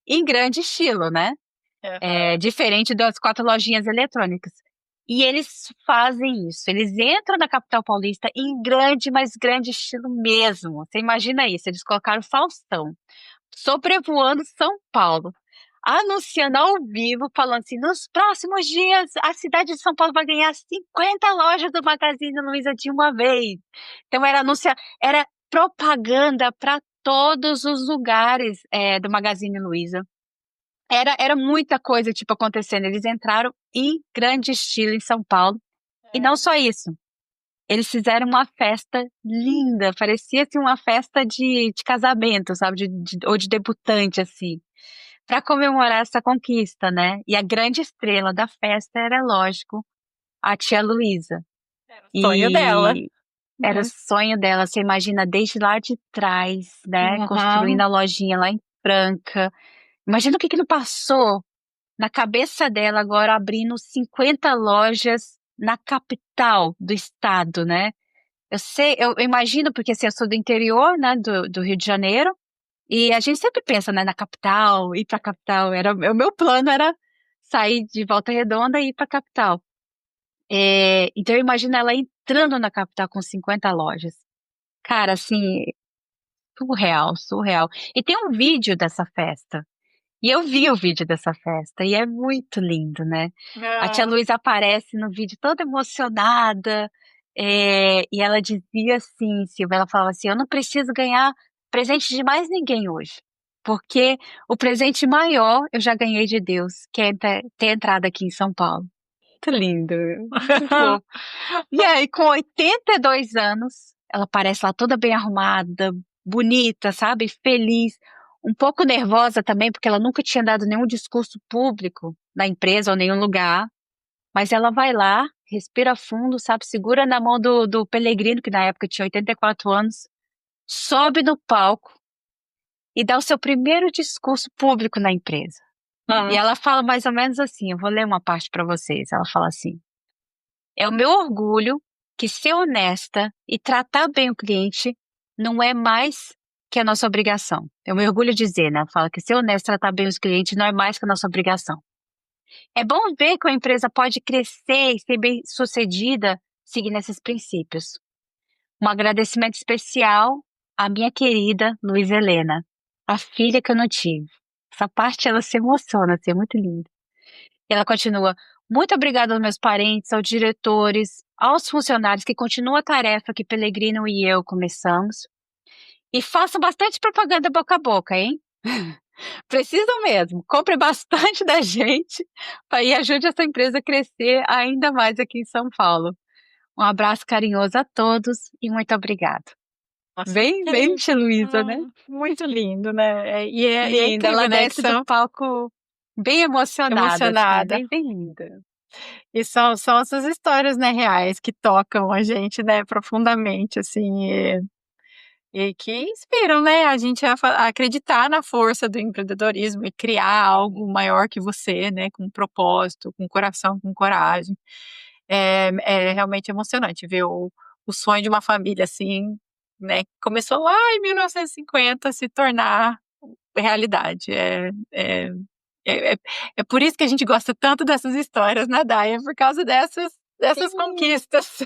em grande estilo, né, Aham. diferente das 4 lojinhas eletrônicas. E eles fazem isso, eles entram na capital paulista em grande, mas grande estilo mesmo. Você imagina isso, eles colocaram o Faustão sobrevoando São Paulo, anunciando ao vivo, falando assim: "Nos próximos dias, a cidade de São Paulo vai ganhar 50 lojas do Magazine Luiza de uma vez". Então era propaganda para todos os lugares, do Magazine Luiza. Era muita coisa, tipo, acontecendo. Eles entraram em grande estilo em São Paulo. E não só isso, eles fizeram uma festa linda, parecia, assim, uma festa de casamento, sabe, ou de debutante, assim, para comemorar essa conquista, né. E a grande estrela da festa era, lógico, a tia Luísa. Era o sonho dela, E era o né. sonho dela, você imagina desde lá de trás, né, construindo Uhum. a lojinha lá em Franca. Imagina o que que não passou na cabeça dela agora abrindo 50 lojas na capital do estado, né. Eu imagino, porque, assim, eu sou do interior, né, do Rio de Janeiro, e a gente sempre pensa, né, na capital, ir pra capital, o meu plano era sair de Volta Redonda e ir pra capital. Então eu imagino ela entrando na capital com 50 lojas. Cara, assim, surreal, surreal. E tem um vídeo dessa festa. E eu vi o vídeo dessa festa e é muito lindo, né. A tia Ah, Luísa aparece no vídeo toda emocionada, e ela dizia assim, Silvia, ela falava assim: "Eu não preciso ganhar presente de mais ninguém hoje, porque o presente maior eu já ganhei de Deus, que é ter entrado aqui em São Paulo". Muito lindo, muito fofo. E aí com 82 anos, ela aparece lá toda bem arrumada, bonita, sabe, feliz, um pouco nervosa também, porque ela nunca tinha dado nenhum discurso público na empresa ou nenhum lugar, mas ela vai lá, respira fundo, sabe, segura na mão do Pellegrino, que na época tinha 84 anos, sobe no palco e dá o seu primeiro discurso público na empresa. E ah, ela fala mais ou menos assim, eu vou ler uma parte para vocês, ela fala assim: "É o meu orgulho que ser honesta e tratar bem o cliente não é mais que a nossa obrigação". Eu me orgulho de dizer, né, fala que ser honesto e tratar bem os clientes não é mais que a nossa obrigação. É bom ver que uma empresa pode crescer e ser bem-sucedida seguindo esses princípios. Um agradecimento especial à minha querida Luísa Helena, a filha que eu não tive. essa parte ela se emociona, assim, é muito lindo. Ela continua: "Muito obrigada aos meus parentes, aos diretores, aos funcionários que continuam a tarefa que Pellegrino e eu começamos. E façam bastante propaganda boca a boca, hein? Precisam mesmo. Compre bastante da gente e ajude essa empresa a crescer ainda mais aqui em São Paulo. Um abraço carinhoso a todos e muito obrigado." Nossa, Bem, que bem lindo. tia Luísa, né? Muito lindo, né? E é Linda, ela incrível, né? Que desce do são palco bem emocionada, assim, emocionada. bem, bem linda. E são essas histórias, né, reais que tocam a gente, né, profundamente, assim, e que inspiram, né, a gente a acreditar na força do empreendedorismo e criar algo maior que você, né, com propósito, com coração, com coragem. É realmente emocionante ver o sonho de uma família, assim, né, que começou lá em 1950 se tornar realidade. É, é, é por isso que a gente gosta tanto dessas histórias, né, Day? É por causa dessas Sim, conquistas.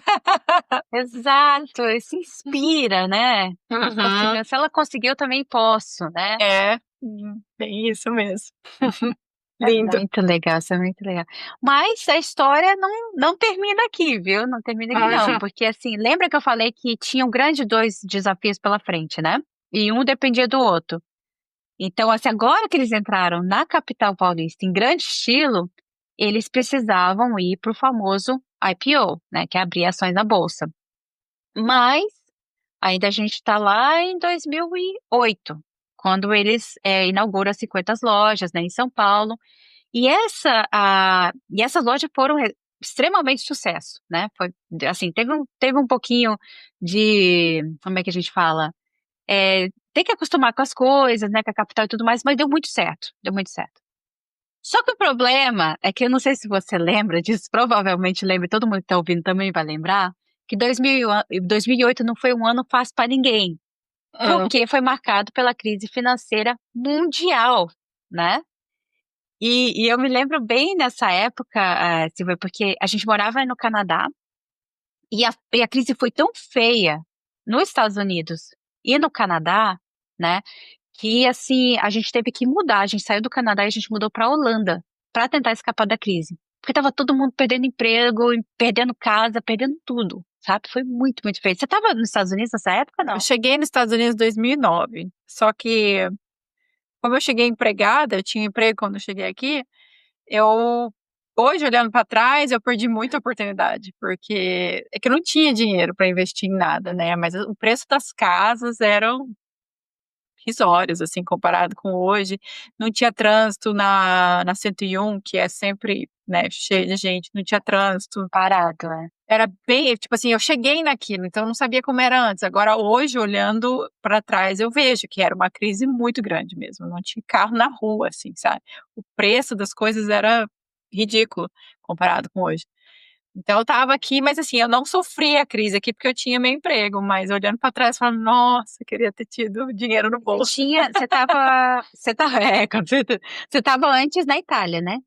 exato, e se inspira, né? Uhum. Se ela conseguiu, eu também posso, né? Bem isso mesmo. É Lindo. muito legal, isso é muito legal. Mas a história não termina aqui, viu? Não termina aqui não, Uhum. porque assim, lembra que eu falei que tinham grandes 2 desafios pela frente, né? E um dependia do outro. Então, assim, agora que eles entraram na capital paulista em grande estilo, eles precisavam ir para o famoso IPO, né, que é abrir ações na bolsa. Mas ainda a gente está lá em 2008, quando eles inauguram as 50 lojas, né, em São Paulo. E essas lojas foram extremamente sucesso, né? Foi assim, teve um pouquinho de, como é que a gente fala? Tem que acostumar com as coisas, né, com a capital e tudo mais, mas deu muito certo, deu muito certo. Só que o problema é que eu não sei se você lembra disso, provavelmente lembra, todo mundo que está ouvindo também vai lembrar, que 2008 não foi um ano fácil para ninguém, Hum. porque foi marcado pela crise financeira mundial, né? E eu me lembro bem nessa época, Silvia, porque a gente morava no Canadá e a crise foi tão feia nos Estados Unidos e no Canadá, né, que assim, a gente teve que mudar. A gente saiu do Canadá e a gente mudou para a Holanda para tentar escapar da crise. Porque estava todo mundo perdendo emprego, perdendo casa, perdendo tudo, sabe? Foi muito, muito feio. Você estava nos Estados Unidos nessa época, Eu não? cheguei nos Estados Unidos em 2009, só que como eu cheguei empregada, eu tinha emprego quando eu cheguei aqui, eu hoje olhando para trás, eu perdi muita oportunidade, porque é que eu não tinha dinheiro para investir em nada, né, mas o preço das casas eram risórios, assim, comparado com hoje. Não tinha trânsito na 101, que é sempre, né, cheio de gente, não tinha trânsito. Parado, é. Era bem, tipo assim, eu cheguei naquilo, então eu não sabia como era antes. Agora, hoje, olhando para trás, eu vejo que era uma crise muito grande mesmo. Não tinha carro na rua, assim, sabe? O preço das coisas era ridículo comparado com hoje. Então eu estava aqui, mas assim, eu não sofri a crise aqui porque eu tinha meu emprego, mas olhando para trás, falando, nossa, queria ter tido dinheiro no bolso. Com certeza. Você estava antes na Itália, né?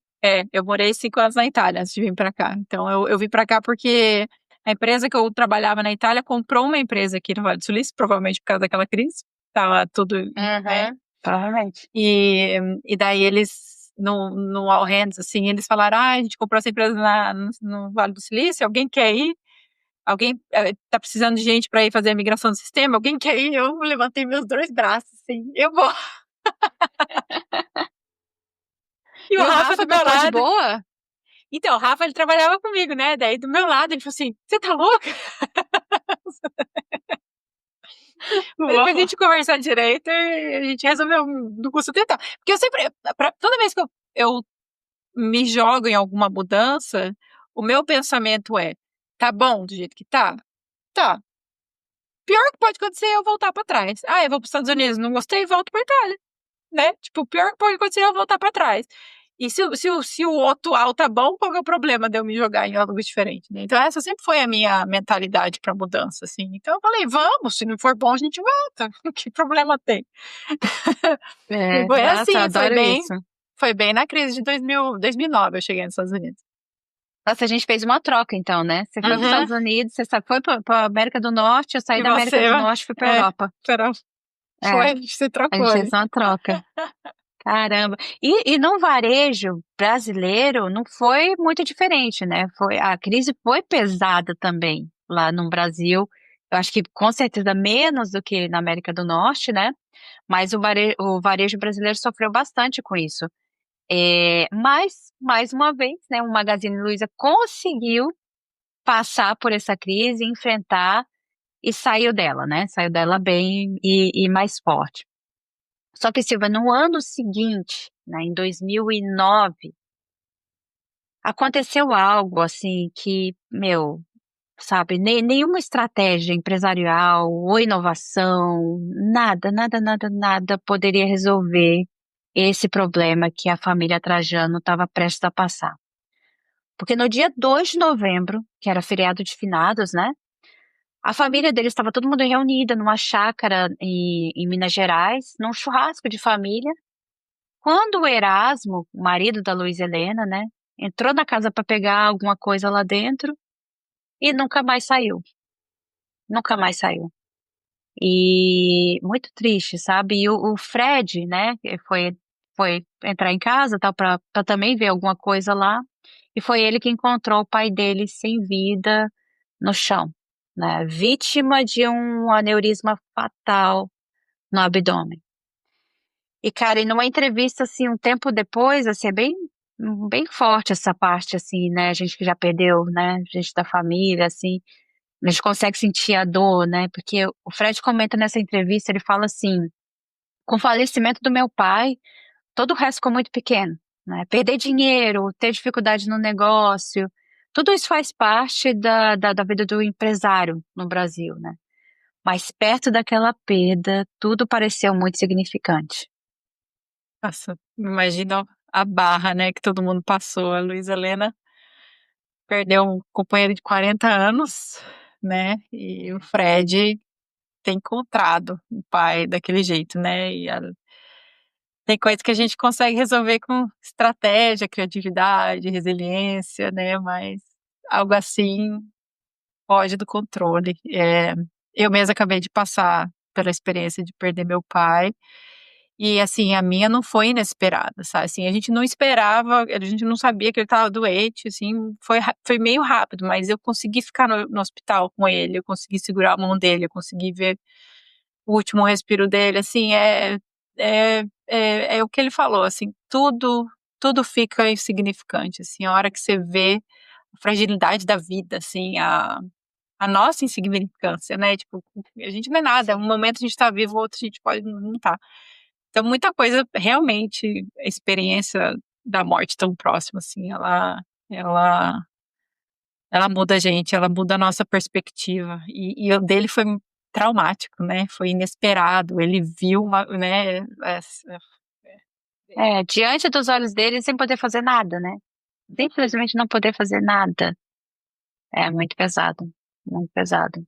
Eu morei 5 anos na Itália antes de vir para cá. Então eu vim para cá porque a empresa que eu trabalhava na Itália comprou uma empresa aqui no Vale do Silício, provavelmente por causa daquela crise. Tava tudo, né? Uhum, provavelmente. E daí eles, no All Hands, assim, eles falaram, a gente comprou essa empresa no Vale do Silício, alguém quer ir? Alguém tá precisando de gente para ir fazer a migração do sistema? Alguém quer ir? Eu levantei meus 2 braços, assim, eu vou. E o E o Rafa Rafa do meu topou de lado. boa? Então, o Rafa, ele trabalhava comigo, né? Daí do meu lado, ele falou assim: você tá louca? Depois a Uau. gente conversar direito e a gente resolveu do custo tentar. Porque eu sempre, toda vez que eu me jogo em alguma mudança, o meu pensamento é: tá bom do jeito que tá? Tá. Pior que pode acontecer é eu voltar pra trás. Ah, eu vou pros Estados Unidos, não gostei, volto pra Itália, né? Tipo, o pior que pode acontecer é eu voltar pra trás. E se o atual tá bom, qual que é o problema de eu me jogar em algo diferente, né? Então essa sempre foi a minha mentalidade pra mudança, assim. Então eu falei, vamos, se não for bom a gente volta, que problema tem? E foi Nossa, eu assim, adoro isso. foi bem na crise de 2009 eu cheguei nos Estados Unidos. Nossa, a gente fez uma troca então, né? Você foi para os Uhum. Estados Unidos, foi para América do Norte, eu saí E da América você, do Norte e fui para é, Europa. pera, É, foi, a gente se a gente trocou fez ali. uma troca. Caramba. E no varejo brasileiro não foi muito diferente, né? A crise foi pesada também lá no Brasil. Eu acho que com certeza menos do que na América do Norte, né? Mas o varejo brasileiro sofreu bastante com isso. Mas, mais uma vez, né, o Magazine Luiza conseguiu passar por essa crise, enfrentar e saiu dela, né? Saiu dela bem e mais forte. Só que, Silvia, no ano seguinte, né, em 2009, aconteceu algo assim que, meu, sabe, nenhuma estratégia empresarial ou inovação, nada, nada, nada, nada poderia resolver esse problema que a família Trajano estava prestes a passar. Porque no dia 2 de novembro, que era feriado de finados, né? A família deles estava todo mundo reunida numa chácara em Minas Gerais, num churrasco de família. Quando o Erasmo, o marido da Luiza Helena, né, entrou na casa para pegar alguma coisa lá dentro e nunca mais saiu. Nunca mais saiu. E muito triste, sabe? E o Fred, né, que foi entrar em casa, tal, para também ver alguma coisa lá. E foi ele que encontrou o pai dele sem vida no chão, né, vítima de um aneurisma fatal no abdômen. E, cara, e numa entrevista, assim, um tempo depois, assim, é bem forte essa parte, assim, né? A gente que já perdeu, né? Gente da família, assim, a gente consegue sentir a dor, né? Porque o Fred comenta nessa entrevista, ele fala assim, com o falecimento do meu pai, todo o resto ficou muito pequeno, né? Perder dinheiro, ter dificuldade no negócio, tudo isso faz parte da vida do empresário no Brasil, né? Mas perto daquela perda, tudo pareceu muito significante. Nossa, imagina a barra, né, que todo mundo passou. A Luísa Helena perdeu um companheiro de 40 anos, né, e o Fred tem encontrado o pai daquele jeito, né, tem coisas que a gente consegue resolver com estratégia, criatividade, resiliência, né, mas algo assim foge do controle. Eu mesma acabei de passar pela experiência de perder meu pai. E assim, a minha não foi inesperada, sabe? Assim, a gente não esperava, a gente não sabia que ele estava doente, assim, foi meio rápido, mas eu consegui ficar no hospital com ele, eu consegui segurar a mão dele, eu consegui ver o último respiro dele, assim, é o que ele falou, assim, tudo fica insignificante, assim, a hora que você vê a fragilidade da vida, assim, a nossa insignificância, né? Tipo, a gente não é nada, um momento a gente tá vivo, outro a gente pode não estar. Então, muita coisa, realmente, a experiência da morte tão próxima, assim, ela, ela muda a gente, ela muda a nossa perspectiva. E o dele foi traumático, né? Foi inesperado. Ele viu uma, né? Diante dos olhos dele, sem poder fazer nada, né? Simplesmente não poder fazer nada. É muito pesado, muito pesado.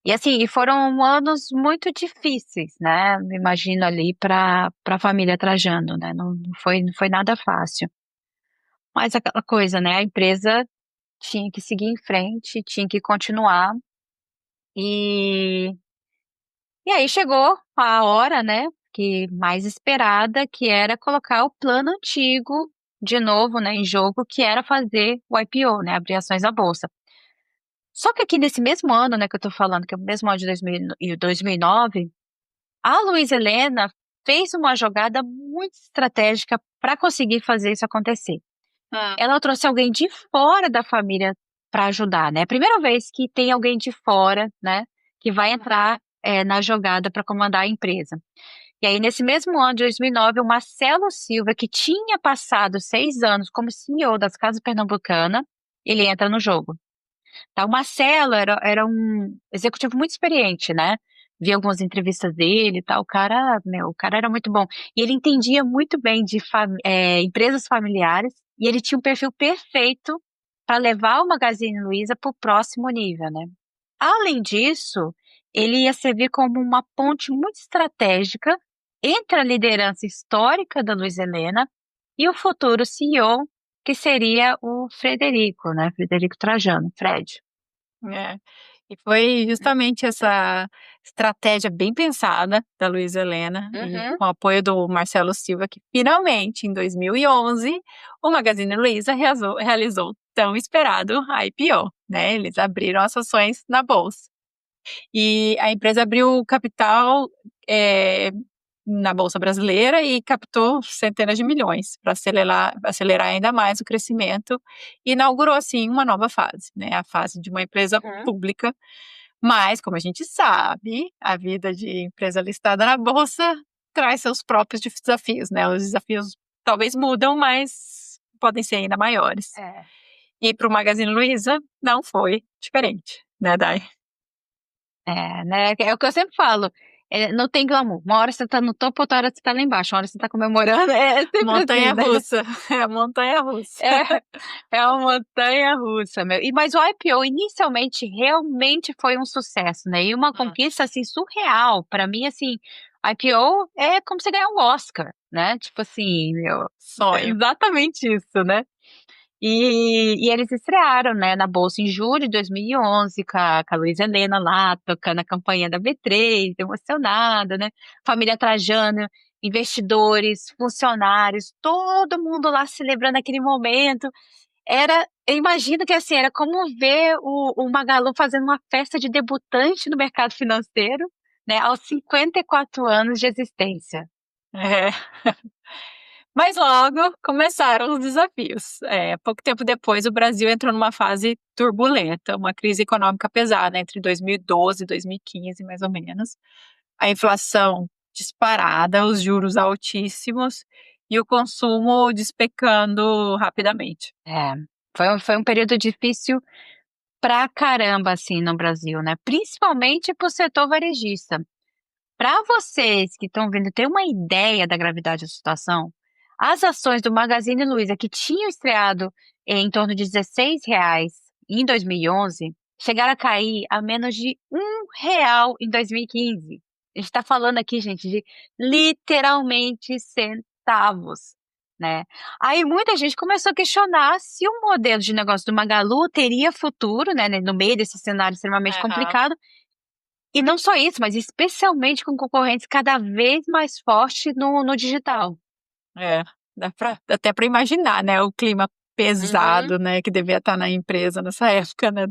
E assim, e foram anos muito difíceis, né? Me imagino ali para a família Trajano, né? Não foi nada fácil. Mas aquela coisa, né? A empresa tinha que seguir em frente, tinha que continuar. E, e aí chegou a hora, né? Que mais esperada, que era colocar o plano antigo de novo, né, em jogo, que era fazer o IPO, né? Abrir ações à bolsa. Só que aqui nesse mesmo ano, né, que eu tô falando, que é o mesmo ano de 2009, a Luiza Helena fez uma jogada muito estratégica para conseguir fazer isso acontecer. Hum. Ela trouxe alguém de fora da família para ajudar, né? É a primeira vez que tem alguém de fora, né, que vai entrar na jogada para comandar a empresa. E aí, nesse mesmo ano de 2009, o Marcelo Silva, que tinha passado 6 anos como CEO das Casas Pernambucana, ele entra no jogo. Tá, o Marcelo era um executivo muito experiente, né? Vi algumas entrevistas dele e tal. O cara era muito bom. E ele entendia muito bem de empresas familiares e ele tinha um perfil perfeito para levar o Magazine Luiza para o próximo nível, né? Além disso, ele ia servir como uma ponte muito estratégica entre a liderança histórica da Luiza Helena e o futuro CEO, que seria o Frederico, né? Frederico Trajano, Fred. É. E foi justamente estratégia bem pensada da Luísa Helena e Uhum. com o apoio do Marcelo Silva, que finalmente, em 2011, o Magazine Luiza realizou o tão esperado IPO, né? Eles abriram as ações na bolsa. E a empresa abriu capital na Bolsa Brasileira e captou centenas de milhões para acelerar ainda mais o crescimento e inaugurou, assim, uma nova fase, né? A fase de uma empresa Uhum. pública. Mas, como a gente sabe, a vida de empresa listada na bolsa traz seus próprios desafios, né? Os desafios talvez mudam, mas podem ser ainda maiores. É. E para o Magazine Luiza não foi diferente, né, Dai? É, né, é o que eu sempre falo, não tem glamour, uma hora você tá no topo, outra hora você tá lá embaixo, uma hora você tá comemorando, é sempre assim, né. Montanha-russa, é a montanha-russa. É, é uma montanha-russa, meu. Mas o IPO inicialmente realmente foi um sucesso, né, e uma conquista, assim, surreal. Pra mim, assim, IPO é como você ganhar um Oscar, né, tipo assim, meu, é Sonho. exatamente isso, né. E eles estrearam, né, na bolsa em julho de 2011 com a Luísa Helena lá, tocando a campanha da B3, emocionada, né, família Trajano, investidores, funcionários, todo mundo lá celebrando aquele momento. Eu imagino que, assim, era como ver o Magalu fazendo uma festa de debutante no mercado financeiro, né, aos 54 anos de existência. É. Mas logo começaram os desafios. Pouco tempo depois, o Brasil entrou numa fase turbulenta, uma crise econômica pesada entre 2012 e 2015, mais ou menos. A inflação disparada, os juros altíssimos e o consumo despecando rapidamente. É, foi um período difícil pra caramba, assim, no Brasil, né, principalmente para o setor varejista. Para vocês que estão vendo ter uma ideia da gravidade da situação, as ações do Magazine Luiza, que tinham estreado em torno de R$ 16 em 2011, chegaram a cair a menos de R$ 1 em 2015. A gente está falando aqui, gente, de literalmente centavos, né. Aí muita gente começou a questionar se o modelo de negócio do Magalu teria futuro, né, no meio desse cenário extremamente Aham. complicado, e não só isso, mas especialmente com concorrentes cada vez mais forte no digital. É, dá até para imaginar, né, o clima Uhum. pesado, né, que devia estar na empresa nessa época, né,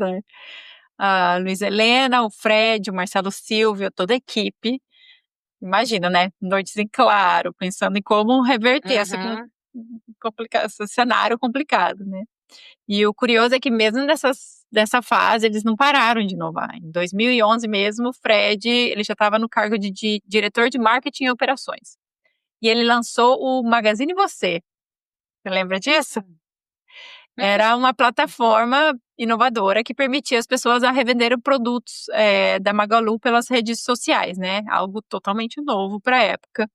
a Luísa Helena, o Fred, o Marcelo Silvio, toda a equipe. Imagina, né, noites em claro, pensando em como reverter Uhum. esse cenário complicado, né. E o curioso é que mesmo dessa fase, eles não pararam de inovar. Em 2011 mesmo, o Fred, ele já estava no cargo de diretor de marketing e operações. E ele lançou o Magazine Você. Você lembra disso? Hum. Era uma plataforma inovadora que permitia as pessoas a revenderem produtos, da Magalu pelas redes sociais, né, algo totalmente novo pra época.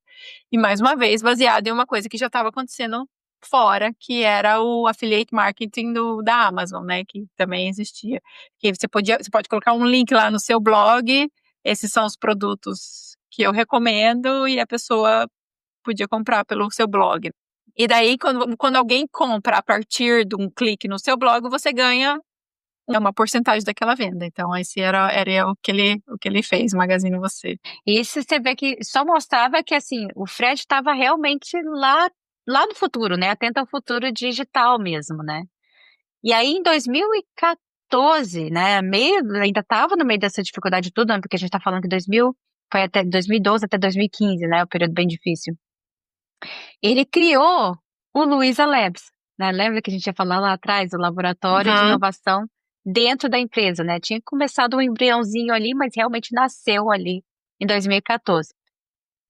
E mais uma vez baseado em uma coisa que já estava acontecendo fora, que era o affiliate marketing da Amazon, né, que também existia. Que você pode colocar um link lá no seu blog, esses são os produtos que eu recomendo, e a pessoa podia comprar pelo seu blog. E daí, quando alguém compra a partir de um clique no seu blog, você ganha uma porcentagem daquela venda. Então, esse era o que ele fez, o Magazine Você. Isso você vê que só mostrava que, assim, o Fred estava realmente lá no futuro, né, atento ao futuro digital mesmo, né. E aí em 2014, né, ainda estava no meio dessa dificuldade toda, né, porque a gente está falando que 2000 foi até 2012 até 2015, né, um período bem difícil. Ele criou o Luiza Labs, né, lembra que a gente ia falar lá atrás, o laboratório de Uhum. inovação dentro da empresa, né, tinha começado um embriãozinho ali, mas realmente nasceu ali em 2014.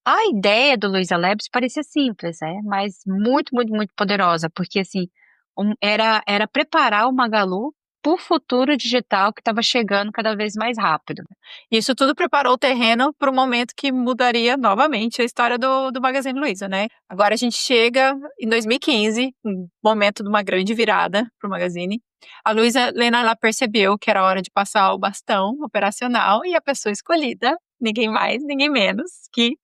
A ideia do Luiza Labs parecia simples, né, mas muito, muito, muito poderosa, porque assim, era preparar o Magalu para o futuro digital que estava chegando cada vez mais rápido. Isso tudo preparou o terreno para o momento que mudaria novamente a história do Magazine Luiza, né. Agora a gente chega em 2015, um momento de uma grande virada para o Magazine. A Luísa Helena, ela percebeu que era hora de passar o bastão operacional e a pessoa escolhida, ninguém mais, ninguém menos que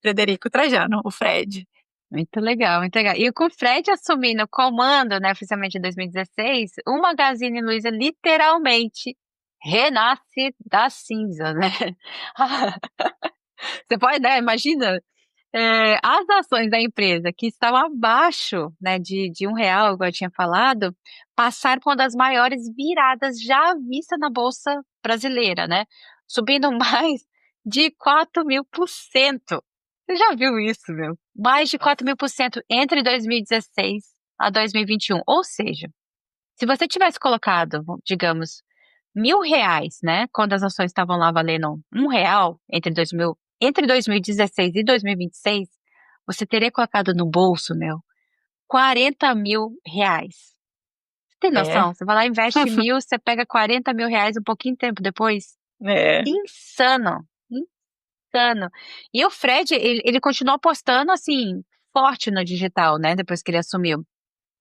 Frederico Trajano, o Fred. Muito legal, muito legal. E com o Fred assumindo o comando, né, oficialmente em 2016, o Magazine Luiza literalmente renasce das cinzas, né? Você pode, né, imagina, as ações da empresa que estavam abaixo, né, de R$ 1, igual eu tinha falado, passaram por uma das maiores viradas já vistas na bolsa brasileira, né, subindo mais de 4.000%. Você já viu isso, meu? Mais de 4.000% entre 2016 a 2021. Ou seja, se você tivesse colocado, digamos, R$ 1.000, né, quando as ações estavam lá valendo R$ 1 entre 2016 e 2026, você teria colocado no bolso, meu, R$ 40.000. Você tem É, noção? Você vai lá, investe 1.000, você pega R$ 40.000 um pouquinho de tempo depois. é. Insano, insano. E o Fred, ele continuou apostando, assim, forte no digital, né, depois que ele assumiu.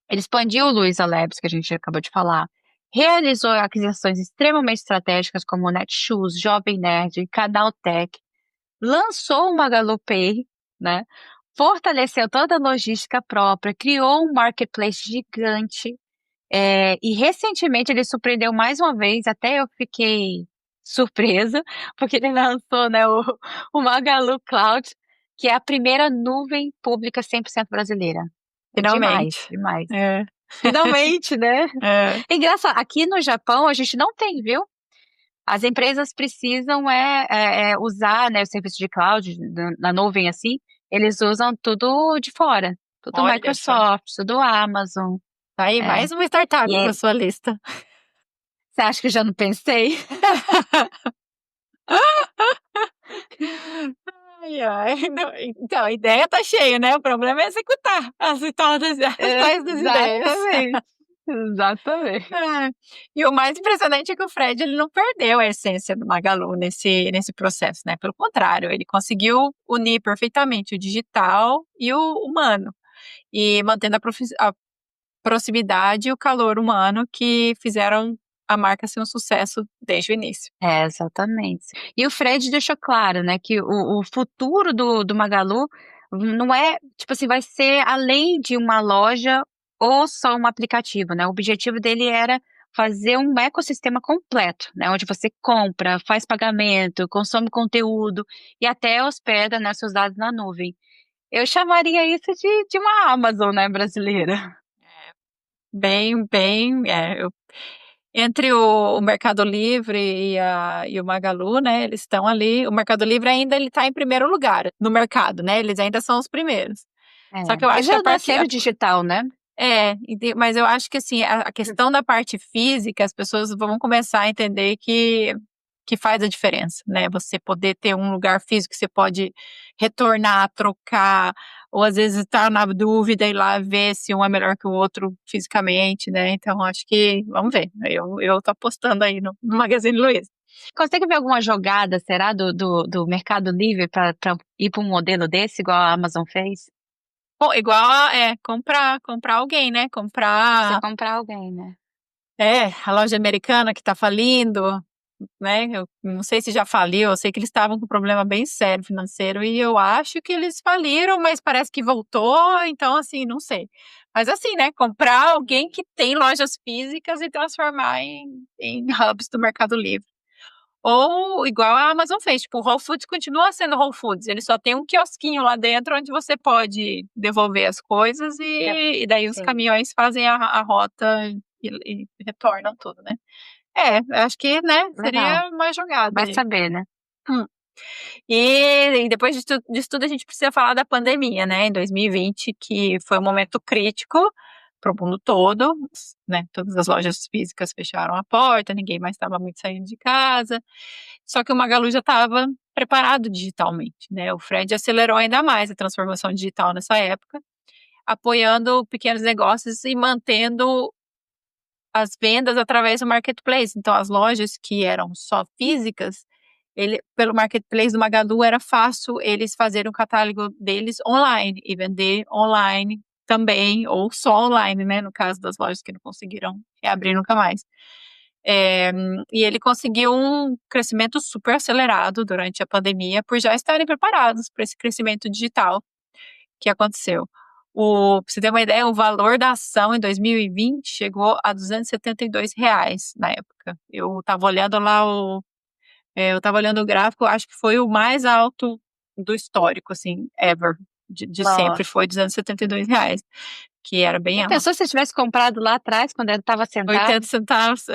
Ele expandiu o Luiza Labs, que a gente acabou de falar, realizou aquisições extremamente estratégicas como o Netshoes, Jovem Nerd, Canaltech, lançou o MagaluPay, né? Fortaleceu toda a logística própria, criou um marketplace gigante, e recentemente ele surpreendeu mais uma vez, até eu fiquei surpresa, porque ele lançou, né, o Magalu Cloud, que é a primeira nuvem pública 100% brasileira. É demais, Finalmente. demais. É, Finalmente, né? é. É engraçado, aqui no Japão a gente não tem, viu? As empresas precisam usar, né, o serviço de cloud na nuvem assim, eles usam tudo de fora, tudo Olha só. Microsoft, tudo Amazon. Tá aí É. mais uma startup E para sua lista. você acha que eu já não pensei? Ai, ai. Então, a ideia tá cheia, né? O problema é executar as tais das ideias. Exatamente, exatamente. É. E o mais impressionante é que o Fred ele não perdeu a essência do Magalu nesse processo, né? Pelo contrário, ele conseguiu unir perfeitamente o digital e o humano, e mantendo a proximidade e o calor humano que fizeram a marca ser um sucesso desde o início. É, exatamente. E o Fred deixou claro, né, que o futuro do Magalu não é, tipo assim, vai ser além de uma loja ou só um aplicativo, né? O objetivo dele era fazer um ecossistema completo, né, onde você compra, faz pagamento, consome conteúdo e até hospeda, né, seus dados na nuvem. Eu chamaria isso de uma Amazon, né, brasileira. Entre o Mercado Livre e o Magalu, né, eles estão ali. O Mercado Livre ainda ele está em primeiro lugar no mercado, né? Eles ainda são os primeiros. É. Só que eu Eles acho que já nasceram digital, né? mas eu acho que assim, a questão da parte física, as pessoas vão começar a entender que faz a diferença, né? Você poder ter um lugar físico que você pode retornar, trocar, ou às vezes estar na dúvida e ir lá ver se um é melhor que o outro fisicamente, né? Então, acho que, vamos ver. Eu tô apostando aí no Magazine Luiza. Consegue ver alguma jogada, será, do Mercado Livre para ir para um modelo desse, igual a Amazon fez? Bom, igual comprar alguém, né? Você Comprar, comprar alguém, né? a loja americana que tá falindo, né? Eu não sei se já faliu, eu sei que eles estavam com um problema bem sério financeiro e eu acho que eles faliram, mas parece que voltou, então assim, não sei. Mas assim, né? Comprar alguém que tem lojas físicas e transformar em hubs do Mercado Livre. Ou igual a Amazon fez, tipo, o Whole Foods continua sendo Whole Foods, ele só tem um quiosquinho lá dentro onde você pode devolver as coisas É. e daí os Sim, caminhões fazem a rota e retornam tudo, né? Acho que, né, legal. seria uma jogada Vai aí. saber, né? Hum. E depois disso tudo, a gente precisa falar da pandemia, né, em 2020, que foi um momento crítico para o mundo todo, né, todas as lojas físicas fecharam a porta, ninguém mais estava muito saindo de casa, só que o Magalu já estava preparado digitalmente, né, o Fred acelerou ainda mais a transformação digital nessa época, apoiando pequenos negócios e mantendo as vendas através do marketplace. Então, as lojas que eram só físicas, pelo marketplace do Magalu era fácil eles fazerem o catálogo deles online e vender online também, ou só online, né? No caso das lojas que não conseguiram reabrir nunca mais. E ele conseguiu um crescimento super acelerado durante a pandemia por já estarem preparados para esse crescimento digital que aconteceu. Pra você ter uma ideia, o valor da ação em 2020 chegou a R$ 272 na época. Eu tava olhando o gráfico, acho que foi o mais alto do histórico, assim, ever. De sempre Nossa. foi R$ 272, que era bem Já alto. pensou se eu tivesse comprado lá atrás, quando eu estava sentada? 80 centavos,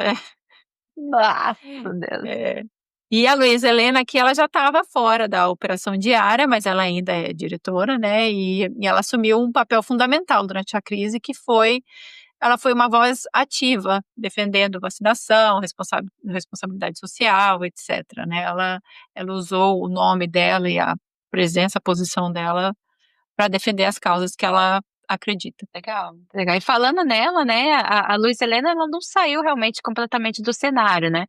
Nossa, Deus. é. E a Luísa Helena aqui, ela já estava fora da operação diária, mas ela ainda é diretora, né? E ela assumiu um papel fundamental durante a crise, ela foi uma voz ativa, defendendo vacinação, responsabilidade social, etc., né? Ela usou o nome dela e a presença, a posição dela para defender as causas que ela acredita. Legal, legal. E falando nela, né, a Luiz Helena, ela não saiu realmente completamente do cenário, né?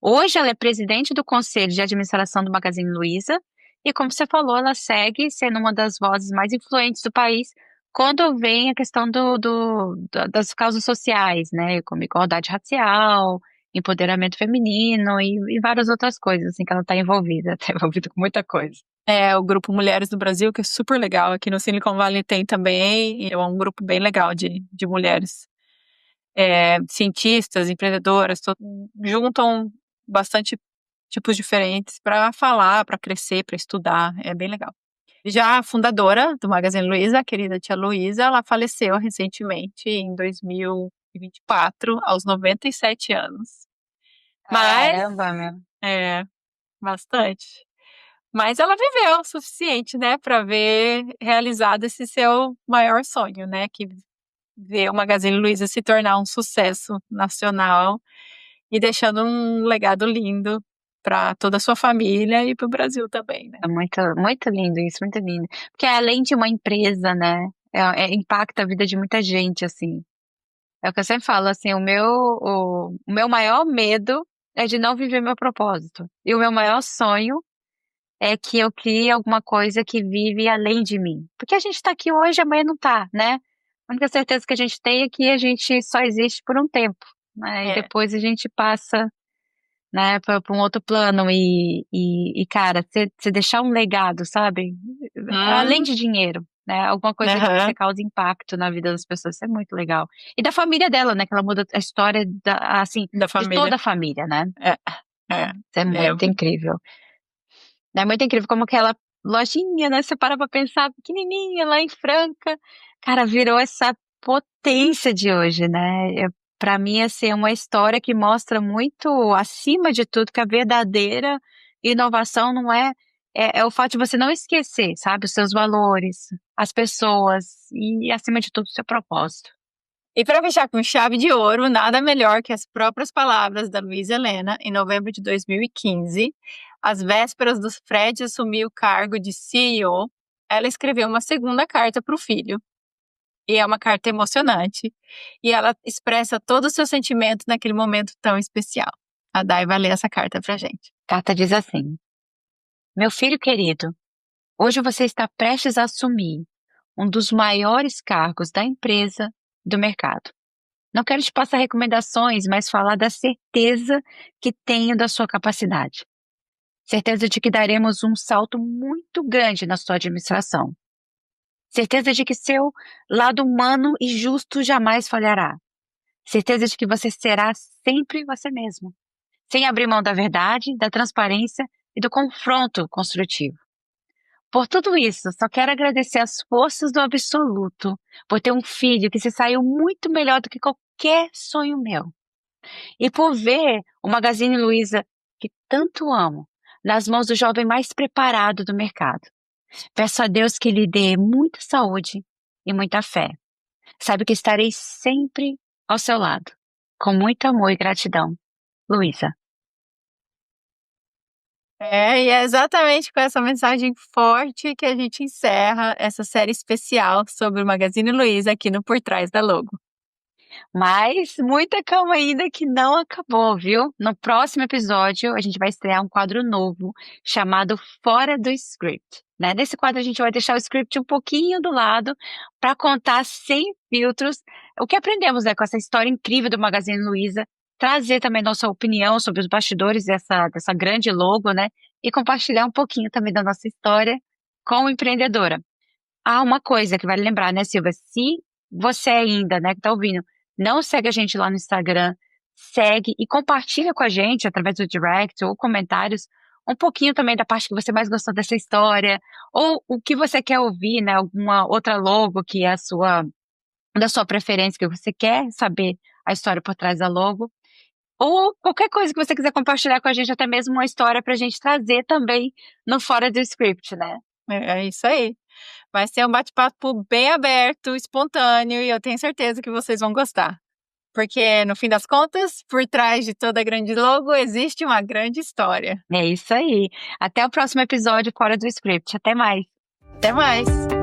Hoje ela é presidente do Conselho de Administração do Magazine Luiza e, como você falou, ela segue sendo uma das vozes mais influentes do país quando vem a questão das causas sociais, né, como igualdade racial, empoderamento feminino e várias outras coisas, assim, que ela está envolvida, está envolvida com muita coisa. É o Grupo Mulheres do Brasil, que é super legal. Aqui no Silicon Valley tem também, e é um grupo bem legal de mulheres. Cientistas, empreendedoras, juntam bastante tipos diferentes para falar, para crescer, para estudar. É bem legal. Já a fundadora do Magazine Luiza, a querida tia Luísa, ela faleceu recentemente, em 2024, aos 97 anos. Mas, Caramba, meu. é, bastante. Mas ela viveu o suficiente, né, para ver realizado esse seu maior sonho, né, que ver o Magazine Luiza se tornar um sucesso nacional e deixando um legado lindo para toda a sua família e para o Brasil também, né? É muito, muito lindo isso, muito lindo. Porque além de uma empresa, né, impacta a vida de muita gente, assim. É o que eu sempre falo, assim, o meu maior medo é de não viver meu propósito. E o meu maior sonho é que eu crie alguma coisa que vive além de mim. Porque a gente tá aqui hoje, amanhã não tá, né? A única certeza que a gente tem é que a gente só existe por um tempo, né? E É. depois a gente passa, né, para um outro plano cara, você deixar um legado, sabe? Além Hum, de dinheiro, né? Alguma coisa que você aham, causa impacto na vida das pessoas, isso é muito legal. E da família dela, né? Que ela muda a história assim, da de família. toda a família, né? É, é, Isso é é. muito incrível. É muito incrível como aquela lojinha, né? Você para pra pensar, pequenininha lá em Franca, cara, virou essa potência de hoje, né? Para mim, assim, é uma história que mostra muito, acima de tudo, que a verdadeira inovação não é o fato de você não esquecer, sabe, os seus valores, as pessoas e, acima de tudo, o seu propósito. E para fechar com chave de ouro, nada melhor que as próprias palavras da Luísa Helena, em novembro de 2015, às vésperas do Fred assumir o cargo de CEO, ela escreveu uma segunda carta para o filho. E é uma carta emocionante. E ela expressa todo o seu sentimento naquele momento tão especial. A Dai vai ler essa carta pra gente. A carta diz assim: Meu filho querido, hoje você está prestes a assumir um dos maiores cargos da empresa e do mercado. Não quero te passar recomendações, mas falar da certeza que tenho da sua capacidade. Certeza de que daremos um salto muito grande na sua administração. Certeza de que seu lado humano e justo jamais falhará. Certeza de que você será sempre você mesmo, sem abrir mão da verdade, da transparência e do confronto construtivo. Por tudo isso, só quero agradecer as forças do absoluto por ter um filho que se saiu muito melhor do que qualquer sonho meu. E por ver o Magazine Luiza, que tanto amo, nas mãos do jovem mais preparado do mercado. Peço a Deus que lhe dê muita saúde e muita fé. Sabe que estarei sempre ao seu lado. Com muito amor e gratidão. Luísa. E é exatamente com essa mensagem forte que a gente encerra essa série especial sobre o Magazine Luiza aqui no Por Trás da Logo. Mas muita calma ainda que não acabou, viu? No próximo episódio, a gente vai estrear um quadro novo chamado Fora do Script. Né? Nesse quadro, a gente vai deixar o script um pouquinho do lado para contar sem filtros o que aprendemos, né, com essa história incrível do Magazine Luiza, trazer também nossa opinião sobre os bastidores dessa grande logo, né? E compartilhar um pouquinho também da nossa história como empreendedora. Ah, uma coisa que vale lembrar, né, Silvia, se você ainda, né, que tá ouvindo, não segue a gente lá no Instagram, segue e compartilha com a gente através do direct ou comentários, um pouquinho também da parte que você mais gostou dessa história, ou o que você quer ouvir, né, alguma outra logo que é a sua da sua preferência, que você quer saber a história por trás da logo, ou qualquer coisa que você quiser compartilhar com a gente, até mesmo uma história pra gente trazer também no Fora do Script, né. É isso aí. Vai ser um bate-papo bem aberto, espontâneo e eu tenho certeza que vocês vão gostar. Porque, no fim das contas, por trás de toda grande logo existe uma grande história. É isso aí. Até o próximo episódio Fora do Script. Até mais. Até mais!